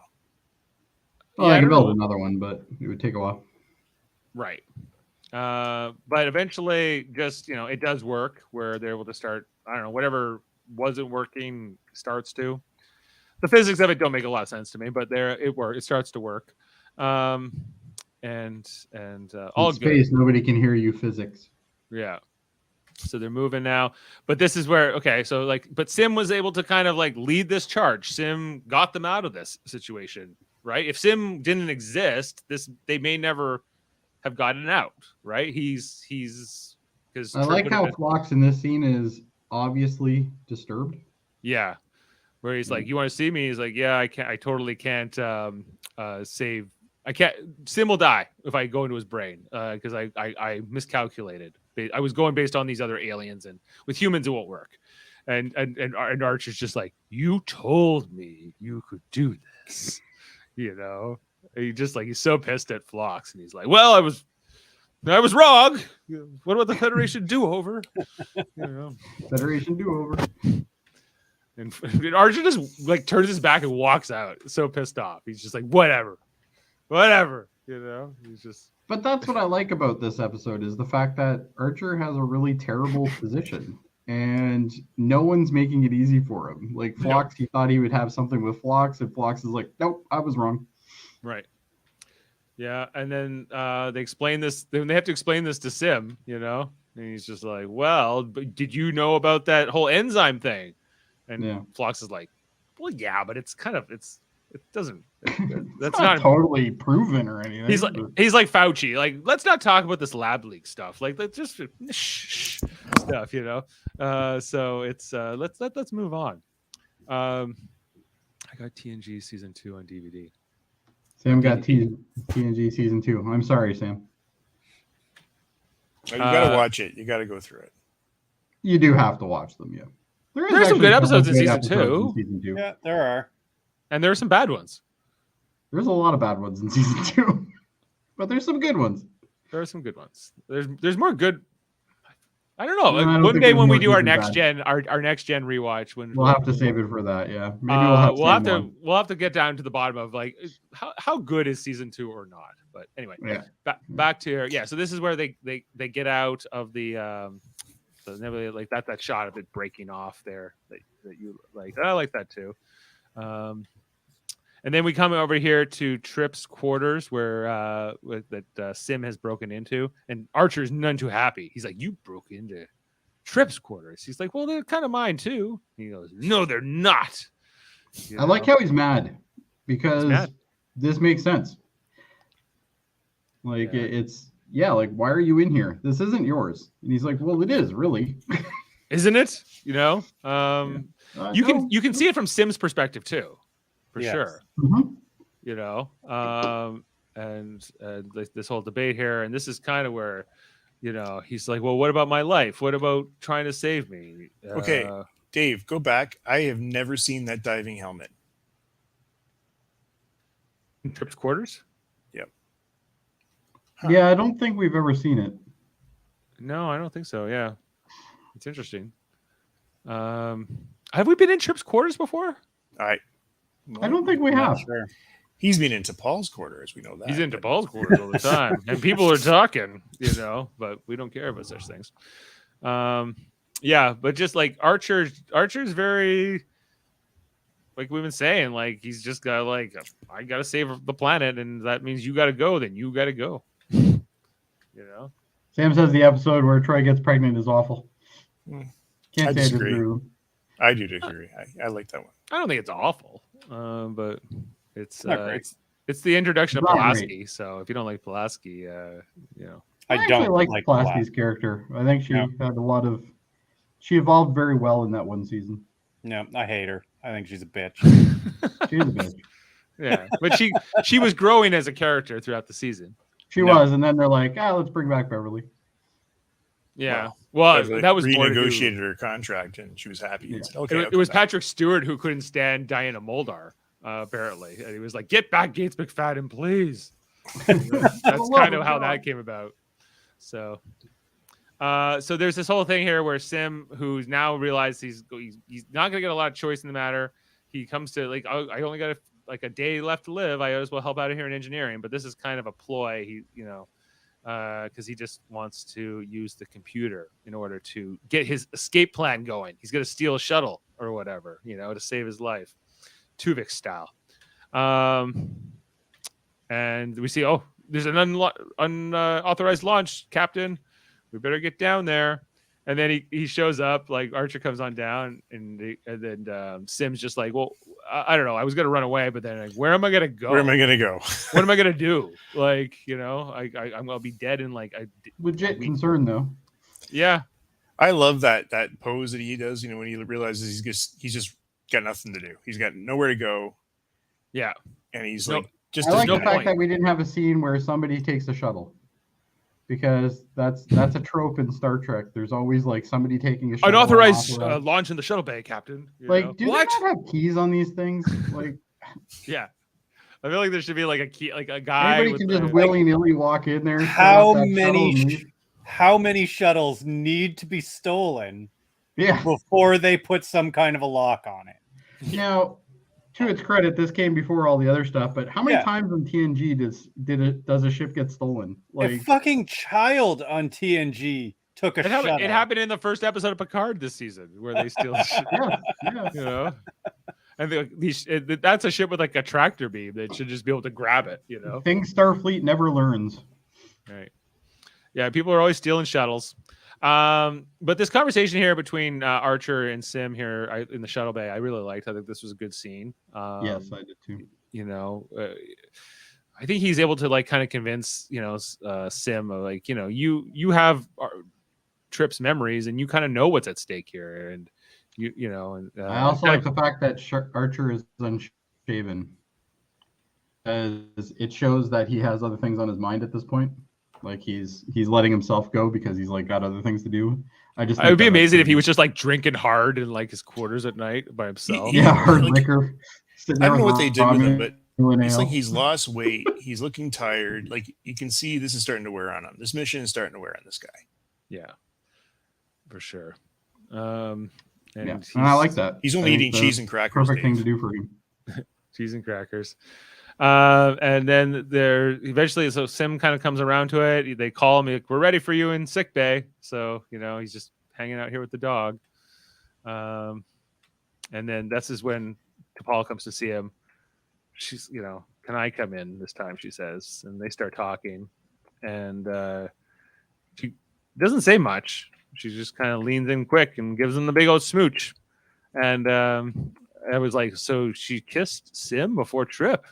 Well, I can build another one, but it would take a while. Right. But eventually, just, you know, it does work where they're able to start. I don't know, whatever wasn't working starts to. The physics of it don't make a lot of sense to me, but it starts to work. And all in space, good. nobody can hear you. Physics. Yeah. So they're moving now, but this is where so but Sim was able to kind of like lead this charge. Sim got them out of this situation, right? If Sim didn't exist, they may never have gotten out, right? He's because I like how Phlox in this scene is obviously disturbed. Yeah, where he's like, "You want to see me?" He's like, "Yeah, I can't. I totally can't save. I can't. Sim will die if I go into his brain because I miscalculated. I was going based on these other aliens, and with humans it won't work." And Archer's just like, "You told me you could do this," you know. And he's so pissed at Phlox, and he's like, "Well, I was wrong. What about the Federation do-over?" You know, Federation do-over. And Archer just like turns his back and walks out, so pissed off. He's just like, whatever, you know. He's just. But that's what I like about this episode is the fact that Archer has a really terrible position, and no one's making it easy for him. Like Phlox, he thought he would have something with Phlox, and Phlox is like, "Nope, I was wrong." Right. Yeah, and then they explain this. Then they have to explain this to Sim, you know, and he's just like, "Well, but did you know about that whole enzyme thing?" And Phlox is like, "Well, yeah, but it's kind of it doesn't. That's not totally proven or anything." He's like Fauci, like, let's not talk about this lab leak stuff. Like, let's just stuff, you know. So it's let's move on. I got TNG season 2 on DVD. Sam got TNG season 2. I'm sorry, Sam. You gotta watch it. You gotta go through it. You do have to watch them, yeah. There's some good episodes in season 2. Yeah, there are. And there are some bad ones. There's a lot of bad ones in season 2. But there's some good ones. There are some good ones. There's more good. I don't know. No, One day when we do our next gen, our next gen rewatch, when we'll have to save it for that. Yeah, maybe we'll have to get down to the bottom of like how good is season 2 or not. But anyway, back to here. Yeah, so this is where they get out of the nebula, like that shot of it breaking off there that you like. I like that too. And then we come over here to Trip's quarters where Sim has broken into, and Archer's none too happy. He's like, "You broke into Trip's quarters." He's like, "Well, they're kind of mine too." He goes, "No, they're not." I like how he's mad because this makes sense. Like it's like, why are you in here? This isn't yours. And he's like, "Well, it is really." Isn't it? You know, you can see it from Sim's perspective too. For sure, you know, and this whole debate here, and this is kind of where, you know, he's like, "Well, what about my life? What about trying to save me?" Okay, Dave, go back. I have never seen that diving helmet. In Trip's quarters? Yep. Huh. Yeah, I don't think we've ever seen it. No, I don't think so. Yeah, it's interesting. Have we been in Trip's quarters before? I don't think we have. Sure. He's been into Paul's quarters. We know that. He's into Paul's quarters all the time. And people are talking, you know, but we don't care about such things. Yeah, but just like Archer's very, like we've been saying, like he's just got like, I got to save the planet. And that means you got to go. Then you got to go. You know? Sam says the episode where Troy gets pregnant is awful. Can't I say disagree. It I do disagree. I like that one. I don't think it's awful, but it's the introduction of Pulaski. So if you don't like Pulaski, you know, I actually don't like like Pulaski's character. I think she had a lot of. She evolved very well in that one season. No, I hate her. I think she's a bitch. She's a bitch. Yeah, but she was growing as a character throughout the season. She was, and then they're like, let's bring back Beverly. Yeah, well that was renegotiated her contract, and she was happy. Yeah. Said, okay, it was Patrick Stewart who couldn't stand Diana Muldaur, apparently, and he was like, "Get back, Gates McFadden, please." That's kind of how that came about. So there's this whole thing here where Sim, who's now realized he's not going to get a lot of choice in the matter. He comes to like, oh, I only got a day left to live. I as well help out here in engineering, but this is kind of a ploy. Because he just wants to use the computer in order to get his escape plan going. He's going to steal a shuttle or whatever, to save his life, Tuvix style. And we see, there's an unauthorized launch, Captain. We better get down there. And then he shows up, like Archer comes on down, and then Sim's just like, well, I don't know. I was going to run away, but then like, where am I going to go? Where am I going to go? What am I going to do? Like, I'm going to be dead in like a legit concern though. Yeah. I love that pose that he does, when he realizes he's just got nothing to do. He's got nowhere to go. Yeah. And he's I like the fact that we didn't have a scene where somebody takes a shuttle. Because that's a trope in Star Trek. There's always like somebody taking a shuttle. Unauthorized launch in the shuttle bay, Captain. Do they not have keys on these things? Like, yeah, I feel like there should be like a key, like a guy. Anybody can just willy-nilly walk in there. How many shuttles need to be stolen? Yeah. Before they put some kind of a lock on it. Now, to its credit, this came before all the other stuff. But how many times in TNG does a ship get stolen? Like, a fucking child on TNG took a shuttle. It happened in the first episode of Picard this season, where they steal. Yeah. And that's a ship with like a tractor beam. They should just be able to grab it. Things Starfleet never learns. Right. Yeah, people are always stealing shuttles. But this conversation here between Archer and Sim here in the shuttle bay, I really liked. I think this was a good scene. Yes, I did too. I think he's able to like kind of convince Sim of like you have Trip's memories and you kind of know what's at stake here, and I also like the fact that Archer is unshaven, as it shows that he has other things on his mind at this point. Like he's letting himself go because he's like got other things to do. It would be amazing if he was just like drinking hard in like his quarters at night by himself. Yeah, hard liquor. I don't know what they did with him, but it's like he's lost weight. He's looking tired. Like you can see this is starting to wear on him. This mission is starting to wear on this guy. Yeah, for sure. And I like that. He's only eating cheese and crackers. Perfect thing to do for him. Cheese and crackers. And then eventually, so Sim kind of comes around to it. They call him, like, we're ready for you in sick bay. So, he's just hanging out here with the dog. And then this is when T'Pol comes to see him. She's, can I come in this time? She says, and they start talking. And she doesn't say much. She just kind of leans in quick and gives him the big old smooch. And I was like, so she kissed Sim before Trip.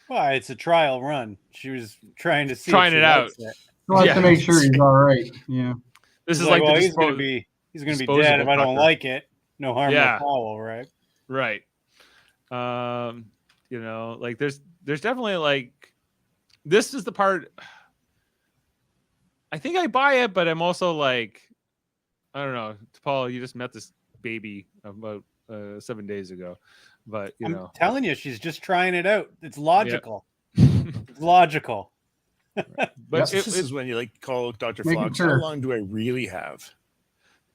Well, it's a trial run. She was trying to see it out. She wants to make sure he's all right. Yeah. This is like he's gonna be dead if I don't like it. No harm, no foul, right? Right. Like there's definitely like this is the part. I think I buy it, but I'm also like, I don't know, Paul. You just met this baby about 7 days ago. But I'm telling you, she's just trying it out. It's logical. It's logical. But this is when you like call Dr. Phlox. How long do I really have?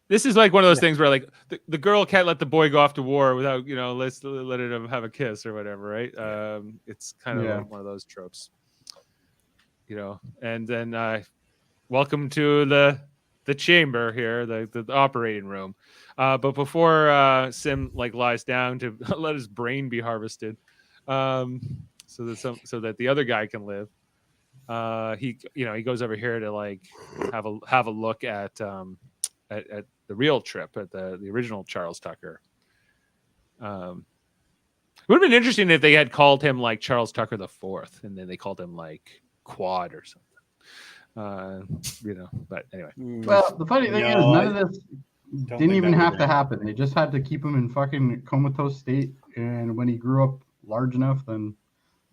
This is like one of those things where like the girl can't let the boy go off to war without let's let him have a kiss or whatever, right? It's kind of like one of those tropes, And then welcome to the chamber here, the operating room. But before Sim like lies down to let his brain be harvested, so that the other guy can live, he goes over here to like have a look at the real Trip, at the original Charles Tucker. It would have been interesting if they had called him like Charles Tucker the Fourth, and then they called him like Quad or something. But anyway. Well, the funny thing is, none of this didn't think even that have would to be- happen. They just had to keep him in fucking comatose state, and when he grew up large enough, then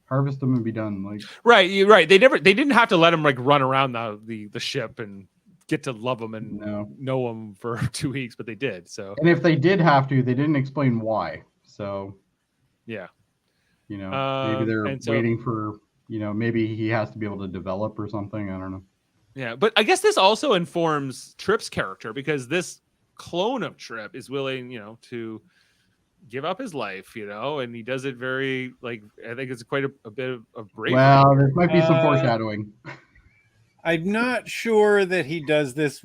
harvest him and be done. Like, Right, you're right. They didn't have to let him like run around the ship and get to love him and know him for 2 weeks, but they did. So, and if they did have to, they didn't explain why. So, yeah, maybe they're and so- waiting for, maybe he has to be able to develop or something. I don't know. yeah. But I guess this also informs Trip's character, because this clone of Trip is willing, to give up his life, and he does it very, like, I think it's quite a bit of bravery. Well, there might be some foreshadowing. I'm not sure that he does this.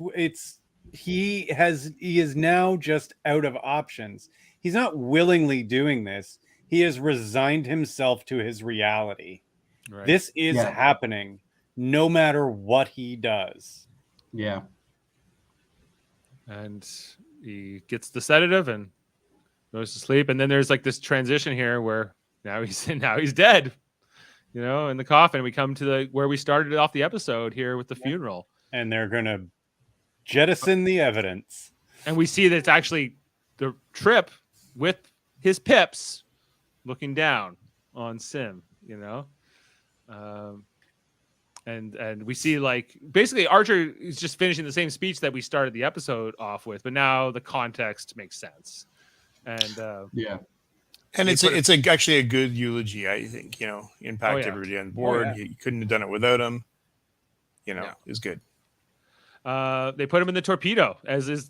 He is now just out of options. He's not willingly doing this. He has resigned himself to his reality. Right. This is happening no matter what he does. Yeah. And he gets the sedative and goes to sleep. And then there's like this transition here where now he's dead, in the coffin. We come to where we started off the episode here with the funeral. And they're going to jettison the evidence. And we see that it's actually the Trip with his pips looking down on Sim, and we see, like, basically Archer is just finishing the same speech that we started the episode off with, but now the context makes sense. And and it's actually a good eulogy. I think impact everybody on board. You couldn't have done it without him. Is good. They put him in the torpedo, as is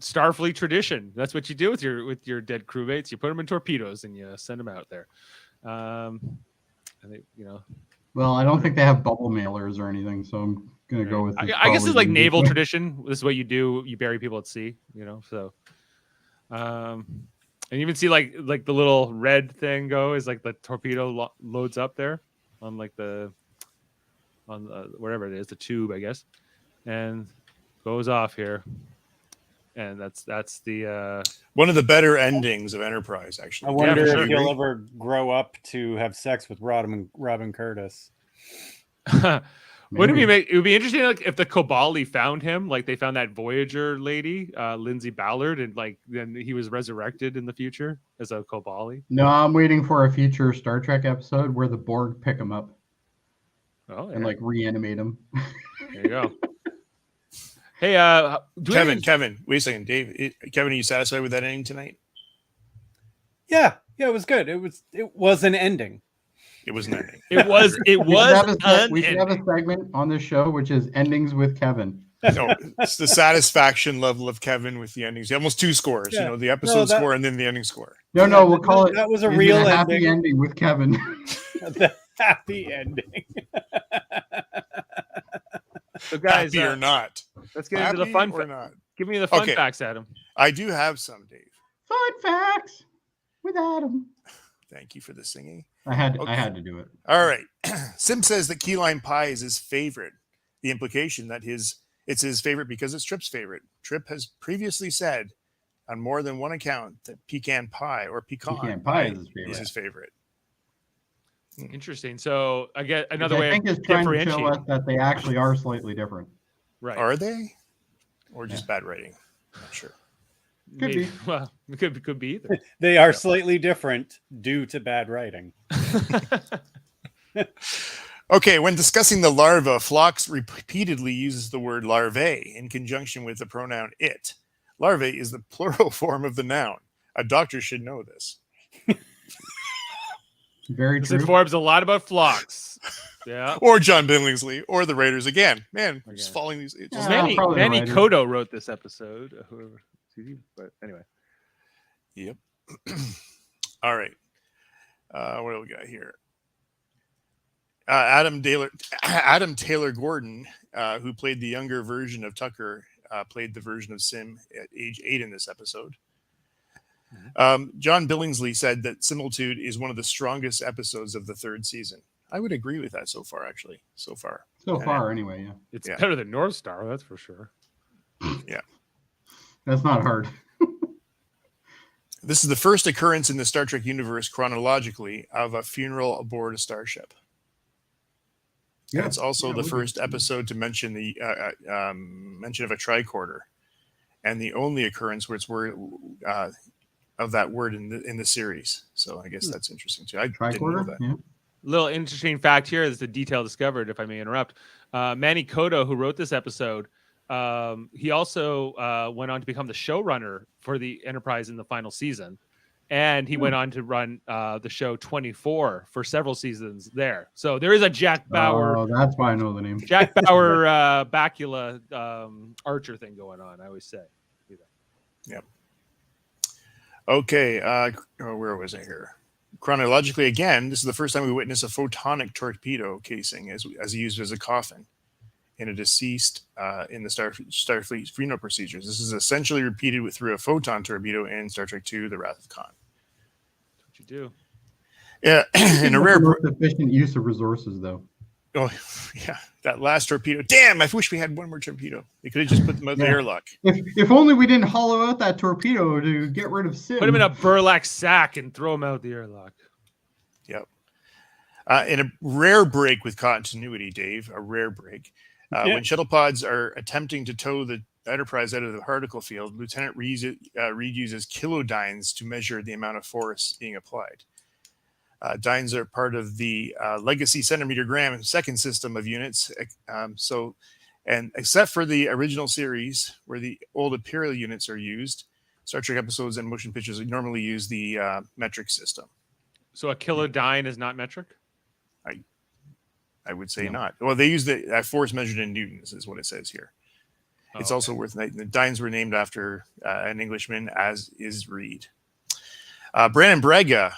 Starfleet tradition. That's what you do with your dead crewmates. You put them in torpedoes and you send them out there. I think Well, I don't think they have bubble mailers or anything, so I'm gonna go with. I guess it's like naval tradition. This is what you do. You bury people at sea. So. And you even see like the little red thing go is like the torpedo loads up there on like on wherever it is, the tube, I guess, and goes off here. And that's the one of the better endings of Enterprise, actually. I wonder for if he'll ever grow up to have sex with Robin Curtis. It would be interesting, like, if the Kobali found him, like they found that Voyager lady, Lindsay Ballard, and like then he was resurrected in the future as a Kobali. No, I'm waiting for a future Star Trek episode where the Borg pick him up and like reanimate him. There you go. Hey, Kevin, wait a second, Dave. Kevin, are you satisfied with that ending tonight? Yeah, it was good. It was an ending. It was an ending. We should have a segment on this show which is endings with Kevin. No, it's the satisfaction level of Kevin with the endings. Almost 2 scores. Yeah. The episode score and then the ending score. No, we'll call it. That was a Is real it a happy ending. ending with Kevin. The happy ending. So guys, happy or not? Let's get into the fun. or not? Give me the fun facts, Adam. I do have some, Dave. Fun facts with Adam. Thank you for the singing. I had to do it. All right. Sim says that key lime pie is his favorite. The implication that it's his favorite because it's Trip's favorite. Trip has previously said on more than one account that pecan pie is his favorite. Interesting. So I get another way I think of it's trying to show differentiating. us that they actually are slightly different. Right. Are they? Or just bad writing? Not sure. Could be. Well, it could be either. They are slightly different due to bad writing. Okay, when discussing the larva, Phlox repeatedly uses the word larvae in conjunction with the pronoun it. Larvae is the plural form of the noun. A doctor should know this. Very This true. informs a lot about Phlox. Yeah. Or John Billingsley, or the Raiders again. Man, we're just following these. It's just Yeah. probably Manny the writer. Kodo wrote this episode. Whoever, but anyway. Yep. All right. What do we got here? Adam Taylor Gordon, who played the younger version of Tucker, played the version of Sim at age 8 in this episode. John Billingsley said that Similitude is one of the strongest episodes of the 3rd season. I would agree with that so far, actually. So far, Anyway, yeah. It's better than North Star, that's for sure. Yeah. That's not hard. This is the first occurrence in the Star Trek universe chronologically of a funeral aboard a starship. And it's also Yeah, the we first did. episode to mention the mention of a tricorder, and the only occurrence where it's word of that word in the series. So I guess that's interesting too. I didn't know Tricorder. that. Yeah. Little interesting fact here is the detail discovered, if I may interrupt. Manny Koto, who wrote this episode, he also went on to become the showrunner for the Enterprise in the final season. And he went on to run the show 24 for several seasons there. So there is a Jack Bauer, Oh, that's why I know the name. Jack Bauer Bakula Archer thing going on, I always say. Yep. Okay. Where was I here? Chronologically, again, this is the first time we witness a photonic torpedo casing as used as a coffin in a deceased in the Starfleet funeral procedures. This is essentially repeated through a photon torpedo in Star Trek II: The Wrath of Khan. That's what you do. Yeah, in a rare. Most efficient use of resources, though. Oh, yeah, that last torpedo. Damn, I wish we had one more torpedo. They could have just put them out the airlock. If only we didn't hollow out that torpedo to get rid of Sim. Put him in a burlap sack and throw him out the airlock. Yep. In a rare break with continuity, Dave, a rare break. When shuttle pods are attempting to tow the Enterprise out of the particle field, Lieutenant Reed uses kilodynes to measure the amount of force being applied. Dynes are part of the legacy centimeter gram second system of units. And except for the original series, where the old imperial units are used, Star Trek episodes and motion pictures normally use the metric system. So a kilodyne is not metric? I would say not. Well, they use the force measured in newtons, is what it says here. It's also worth noting the dynes were named after an Englishman, as is Reed. Brandon Braga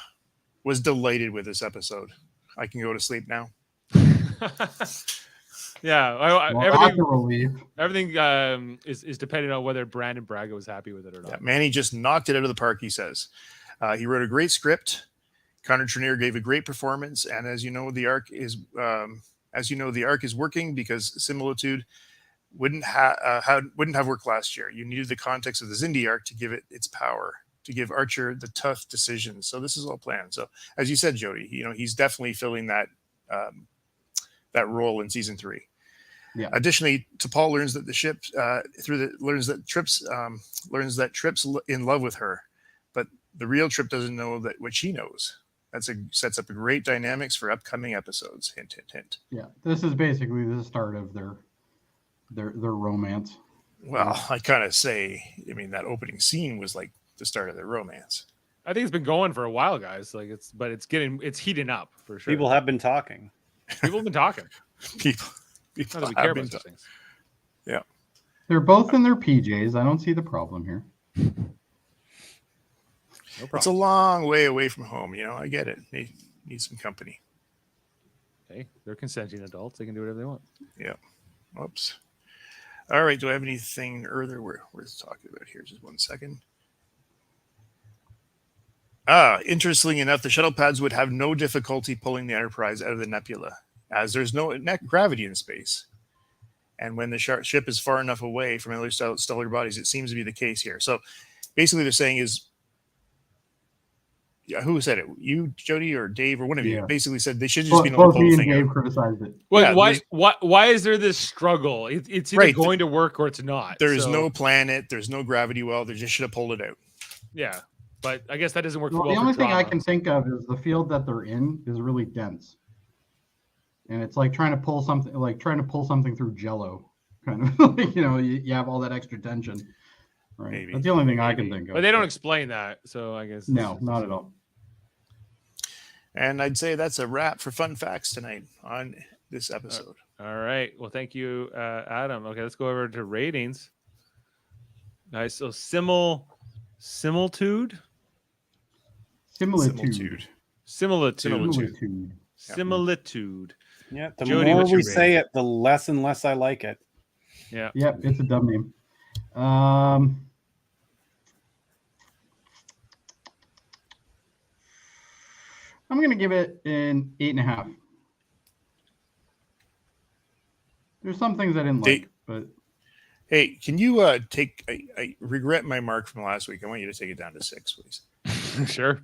was delighted with this episode. I can go to sleep now. Yeah, Well, everything is dependent on whether Brandon Braga was happy with it or not. Yeah, Manny just knocked it out of the park, he says. He wrote a great script. Connor Trenier gave a great performance, and as you know, the arc is working because Similitude wouldn't have worked last year. You needed the context of the Xindi arc to give it its power, to give Archer the tough decisions. So this is all planned. So as you said, Jody, he's definitely filling that role in season 3. Yeah. Additionally, T'Pol learns that the ship learns that Trip's in love with her, but the real Trip doesn't know that what she knows. Sets up a great dynamics for upcoming episodes. Hint, hint, hint. Yeah, this is basically the start of their romance. Well, I kind of say, that opening scene was like the start of their romance. I think it's been going for a while, guys. It's heating up for sure. People have been talking. People have been talking. People Not that we care about these things. Yeah. They're both in their PJs. I don't see the problem here. No It's a long way away from home. I get it. They need some company. Hey, they're consenting adults. They can do whatever they want. Yeah. Oops. All right. Do I have anything further we're talking about here? Just 1 second. Interestingly enough, the shuttle pads would have no difficulty pulling the Enterprise out of the nebula, as there's no gravity in space. And when the ship is far enough away from other stellar bodies, it seems to be the case here. So basically they're saying is, who said it? You, Jody, or Dave, or one of you basically said they should just be able to both pull me the and thing Dave out. criticized it. Why is there this struggle? It's either Right. going to work or it's not. There is no planet. There's no gravity well. They just should have pulled it out. Yeah, but I guess that doesn't work. Well, well the only for thing I drama. can think of is the field that they're in is really dense, and it's like trying to pull something through Jello, kind of. You have all that extra tension. Right. Maybe. That's the only thing I can think of. But they don't explain that, so I guess No, not at all. And I'd say that's a wrap for fun facts tonight on this episode. All right. Well, thank you, Adam. Okay, let's go over to ratings. Nice. So Similitude. Similitude. Yeah. The Jody, more what's your we say it, the less and less I like it. Yeah. Yep, it's a dumb name. I'm going to give it an 8.5. There's some things I didn't like, but Hey, can you take? I regret my mark from last week. I want you to take it down to 6, please. Sure.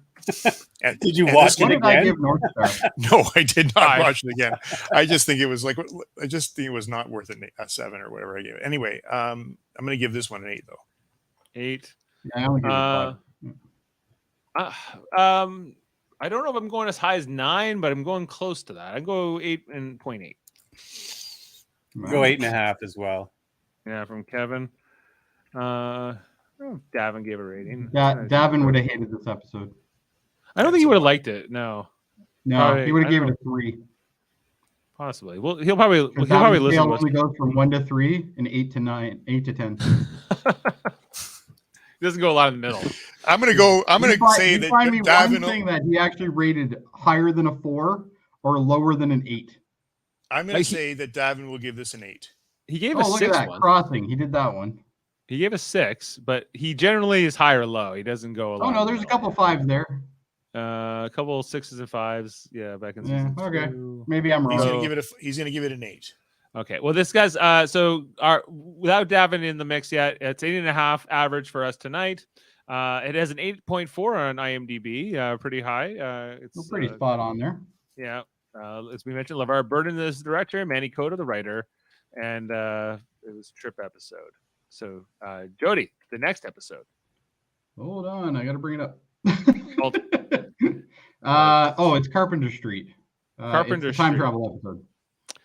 Did you and watch this- it What did I again? give North Star? No, I did not watch it again. I just think it was not worth a 7 or whatever I gave it. Anyway, I'm going to give this one an 8 though. 8. Yeah, I only gave it a 5. I don't know if I'm going as high as 9, but I'm going close to that. I go 8.8. Go 8.5 as well. Yeah, from Kevin. Davan gave a rating. Davan would have hated this episode. I don't think he would have liked it. No, No, Probably- he would I have gave don't it a 3. possibly. Well, he'll probably Because listen scale to us. only goes from 1 to 3 and 8 to 9, 8 to 10. He doesn't go a lot in the middle. I'm going to say you that find me one Davan. thing that he actually rated higher than a 4 or lower than an 8. I'm going to say that Davan will give this an 8. He gave Oh, a look 6 at that one. crossing. He did that one. He gave a 6, but he generally is high or low. He doesn't go a lot. Oh no, there's a couple 5s there. A couple 6s and 5s. Yeah, back in Yeah, season okay. 2. Maybe I'm He's wrong. going to give it an 8. Okay. Well, this guy's without Davan in the mix yet, it's 8.5 average for us tonight. It has an 8.4 on IMDb, pretty high. It's Pretty spot on there. Yeah. As we mentioned, LeVar Burton is the director, Manny Coda the writer, and it was a trip episode. So, Jody, the next episode. Hold on, I got to bring it up. Hold- It's Carpenter Street. Carpenter it's a time Street. travel episode.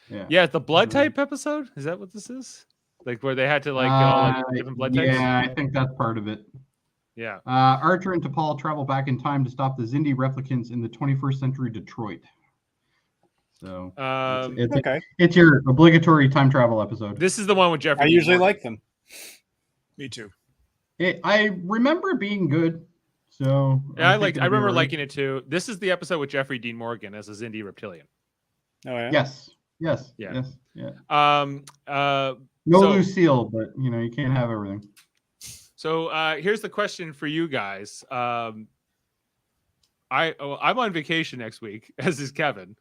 Yeah. Yeah, the blood type episode. Is that what this is? Like where they had to get all like different blood types? Yeah, I think that's part of it. Yeah. Archer and T'Pol travel back in time to stop the Xindi replicants in the 21st century Detroit. So it's Okay. it's your obligatory time travel episode. This is the one with Jeffrey. I Dean usually Morgan. like them. Me too. I remember it being good. So Yeah, I'm thinking I it'll be remember alright. liking it too. This is the episode with Jeffrey Dean Morgan as a Xindi reptilian. Oh yeah. Yes. Yeah. Yeah. No No Lucille, but you can't have everything. So here's the question for you guys. I'm on vacation next week, as is Kevin.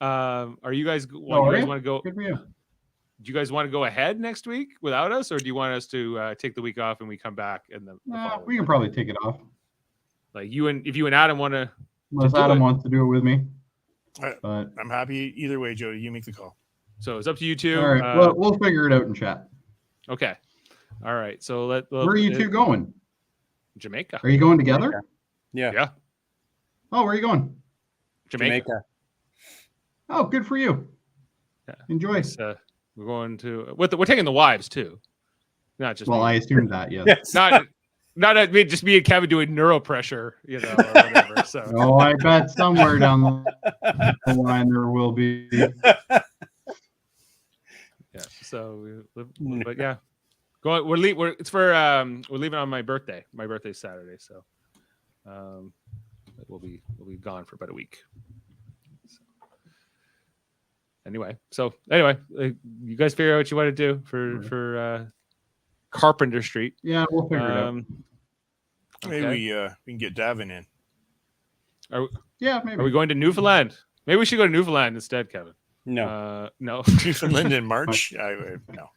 Are you guys? Oh, you are guys you? want to go? Good for you. Do you guys want to go ahead next week without us, or do you want us to take the week off and we come back in the following We can week? probably take it off. Like if you and Adam want to. Unless do Adam it. wants to do it with me. Alright. But I'm happy either way, Jody. You make the call. So it's up to you two. all right, well, we'll figure it out in chat. Okay. All right. So Where are you two going? Jamaica. Are you going together? Yeah. Yeah. Oh, where are you going? Jamaica. Oh, good for you. Yeah. Enjoy. It's, we're going to. We're taking the wives too. Not just. Well, me. I assumed that. Yes. Yes. Not just me and Kevin doing neuro pressure, or whatever. So Oh, I bet somewhere down the line there will be. yeah. So, but yeah, going. It's for. We're leaving on my birthday. My birthday's Saturday, so we'll be gone for about a week. Anyway, you guys figure out what you want to do for Carpenter Street. Yeah, we'll figure it out. Maybe Okay. we can get Davan in. Yeah, maybe. Are we going to Newfoundland? Maybe we should go to Newfoundland instead, Kevin. No. No. Newfoundland in March? No.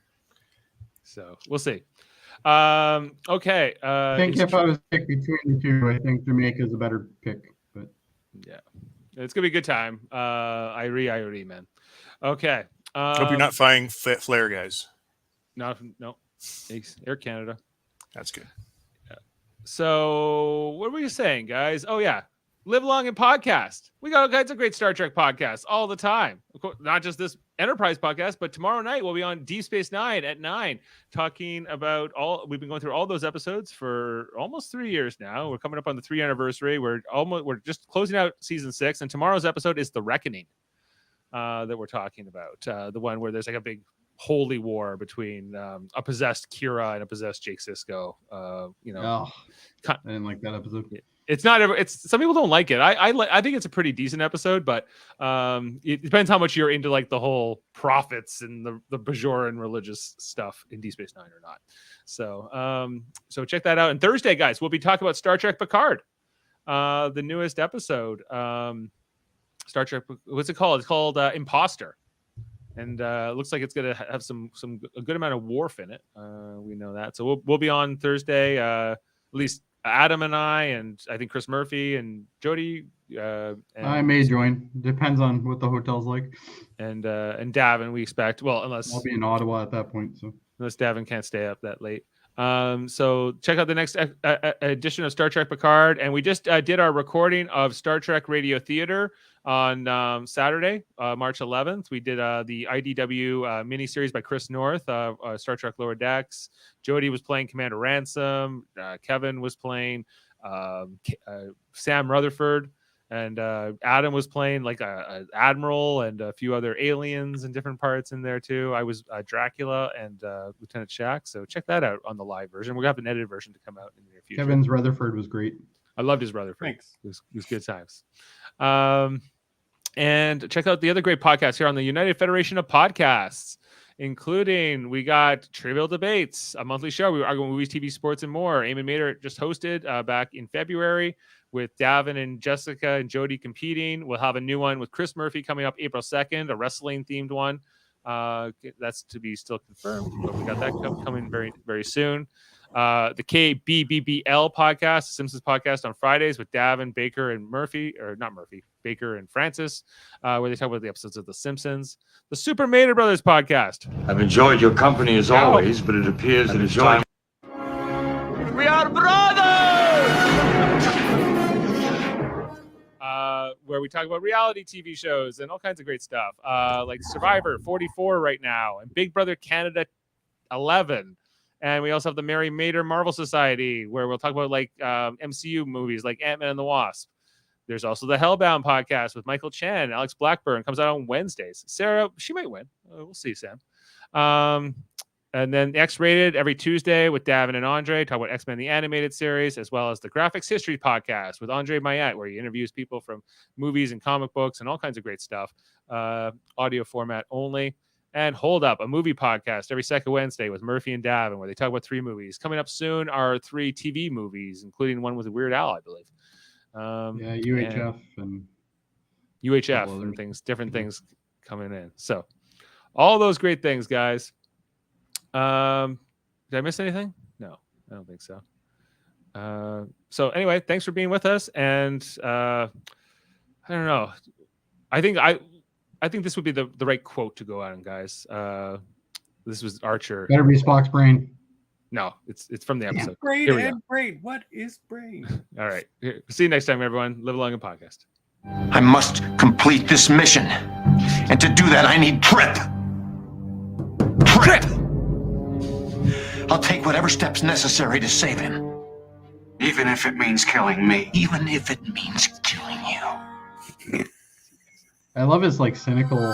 So we'll see. Okay. I think if I was picked between the two, I think Jamaica is a better pick. But yeah, it's gonna be a good time. Irie, man. Okay. Hope you're not flying flare, guys. No. Air Canada. That's good. So what were you saying, guys? Oh yeah, live long and podcast. We got all kinds of great Star Trek podcasts all the time. Of course, not just this Enterprise podcast, but tomorrow night we'll be on Deep Space Nine at 9, talking about we've been going through all those episodes for almost 3 years now. We're coming up on the 3 anniversary. We're just closing out season 6, and tomorrow's episode is The Reckoning that we're talking about. The one where there's like a big holy war between a possessed Kira and a possessed Jake Sisko. I didn't like that episode. It's not ever. It's some people don't like it. I think it's a pretty decent episode, but it depends how much you're into like the whole prophets and the Bajoran religious stuff in Deep Space Nine or not. So check that out. And Thursday, guys, we'll be talking about Star Trek Picard, the newest episode. Star Trek. What's it called? It's called Imposter, and it looks like it's gonna have a good amount of Worf in it. We know that. So we'll be on Thursday. At least Adam and I think Chris Murphy and Jody. I may join. Depends on what the hotel's like. And Davan, we expect. Well, unless I'll be in Ottawa at that point. So unless Davan can't stay up that late. So check out the next edition of Star Trek Picard, and we just did our recording of Star Trek Radio Theater on Saturday, March 11th. We did the IDW miniseries by Chris North, Star Trek Lower Decks. Jody was playing Commander Ransom. Kevin was playing Sam Rutherford. And Adam was playing like a admiral and a few other aliens and different parts in there too. I was Dracula and Lieutenant Shack. So check that out on the live version. We're gonna have an edited version to come out in the near future. Kevin's Rutherford was great. I loved his Rutherford. Thanks. It was good times. And check out the other great podcasts here on the United Federation of Podcasts, including we got Trivial Debates, a monthly show. We argue movies, TV, sports, and more. Eamon Mater just hosted back in February with Davan and Jessica and Jody competing. We'll have a new one with Chris Murphy coming up April 2nd, a wrestling-themed one. That's to be still confirmed, but we got that coming very, very soon. The KBBBL podcast, the Simpsons podcast on Fridays with Davan, Baker, and Baker and Francis, where they talk about the episodes of The Simpsons. The Super Mater Brothers podcast. I've enjoyed your company as always, but it appears that it's time. We are brothers! Where we talk about reality TV shows and all kinds of great stuff, like Survivor 44 right now, and Big Brother Canada 11. And we also have the Mary Mater Marvel Society, where we'll talk about like MCU movies like Ant-Man and the Wasp. There's also the Hellbound podcast with Michael Chen and Alex Blackburn. Comes out on Wednesdays. Sarah, she might win. We'll see, Sam. And then X-Rated every Tuesday with Davan and Andre. Talk about X-Men, the animated series, as well as the Graphics History podcast with Andre Mayette, where he interviews people from movies and comic books and all kinds of great stuff. Audio format only. And Hold Up, a movie podcast every second Wednesday with Murphy and Davan, where they talk about 3 movies. Coming up soon are 3 TV movies, including one with Weird Al, I believe. UHF and UHF and things, different things coming in. So all those great things, guys. Did I miss anything? No, I don't think so. So anyway, thanks for being with us. And I don't know. I think this would be the right quote to go on, guys. This was Archer. Better be Spock's brain. No, it's from the episode. Brain Here we and brain. What is brain? All right. See you next time, everyone. Live long and podcast. I must complete this mission. And to do that, I need Trip. I'll take whatever steps necessary to save him. Even if it means killing me. Even if it means killing you. I love his like cynical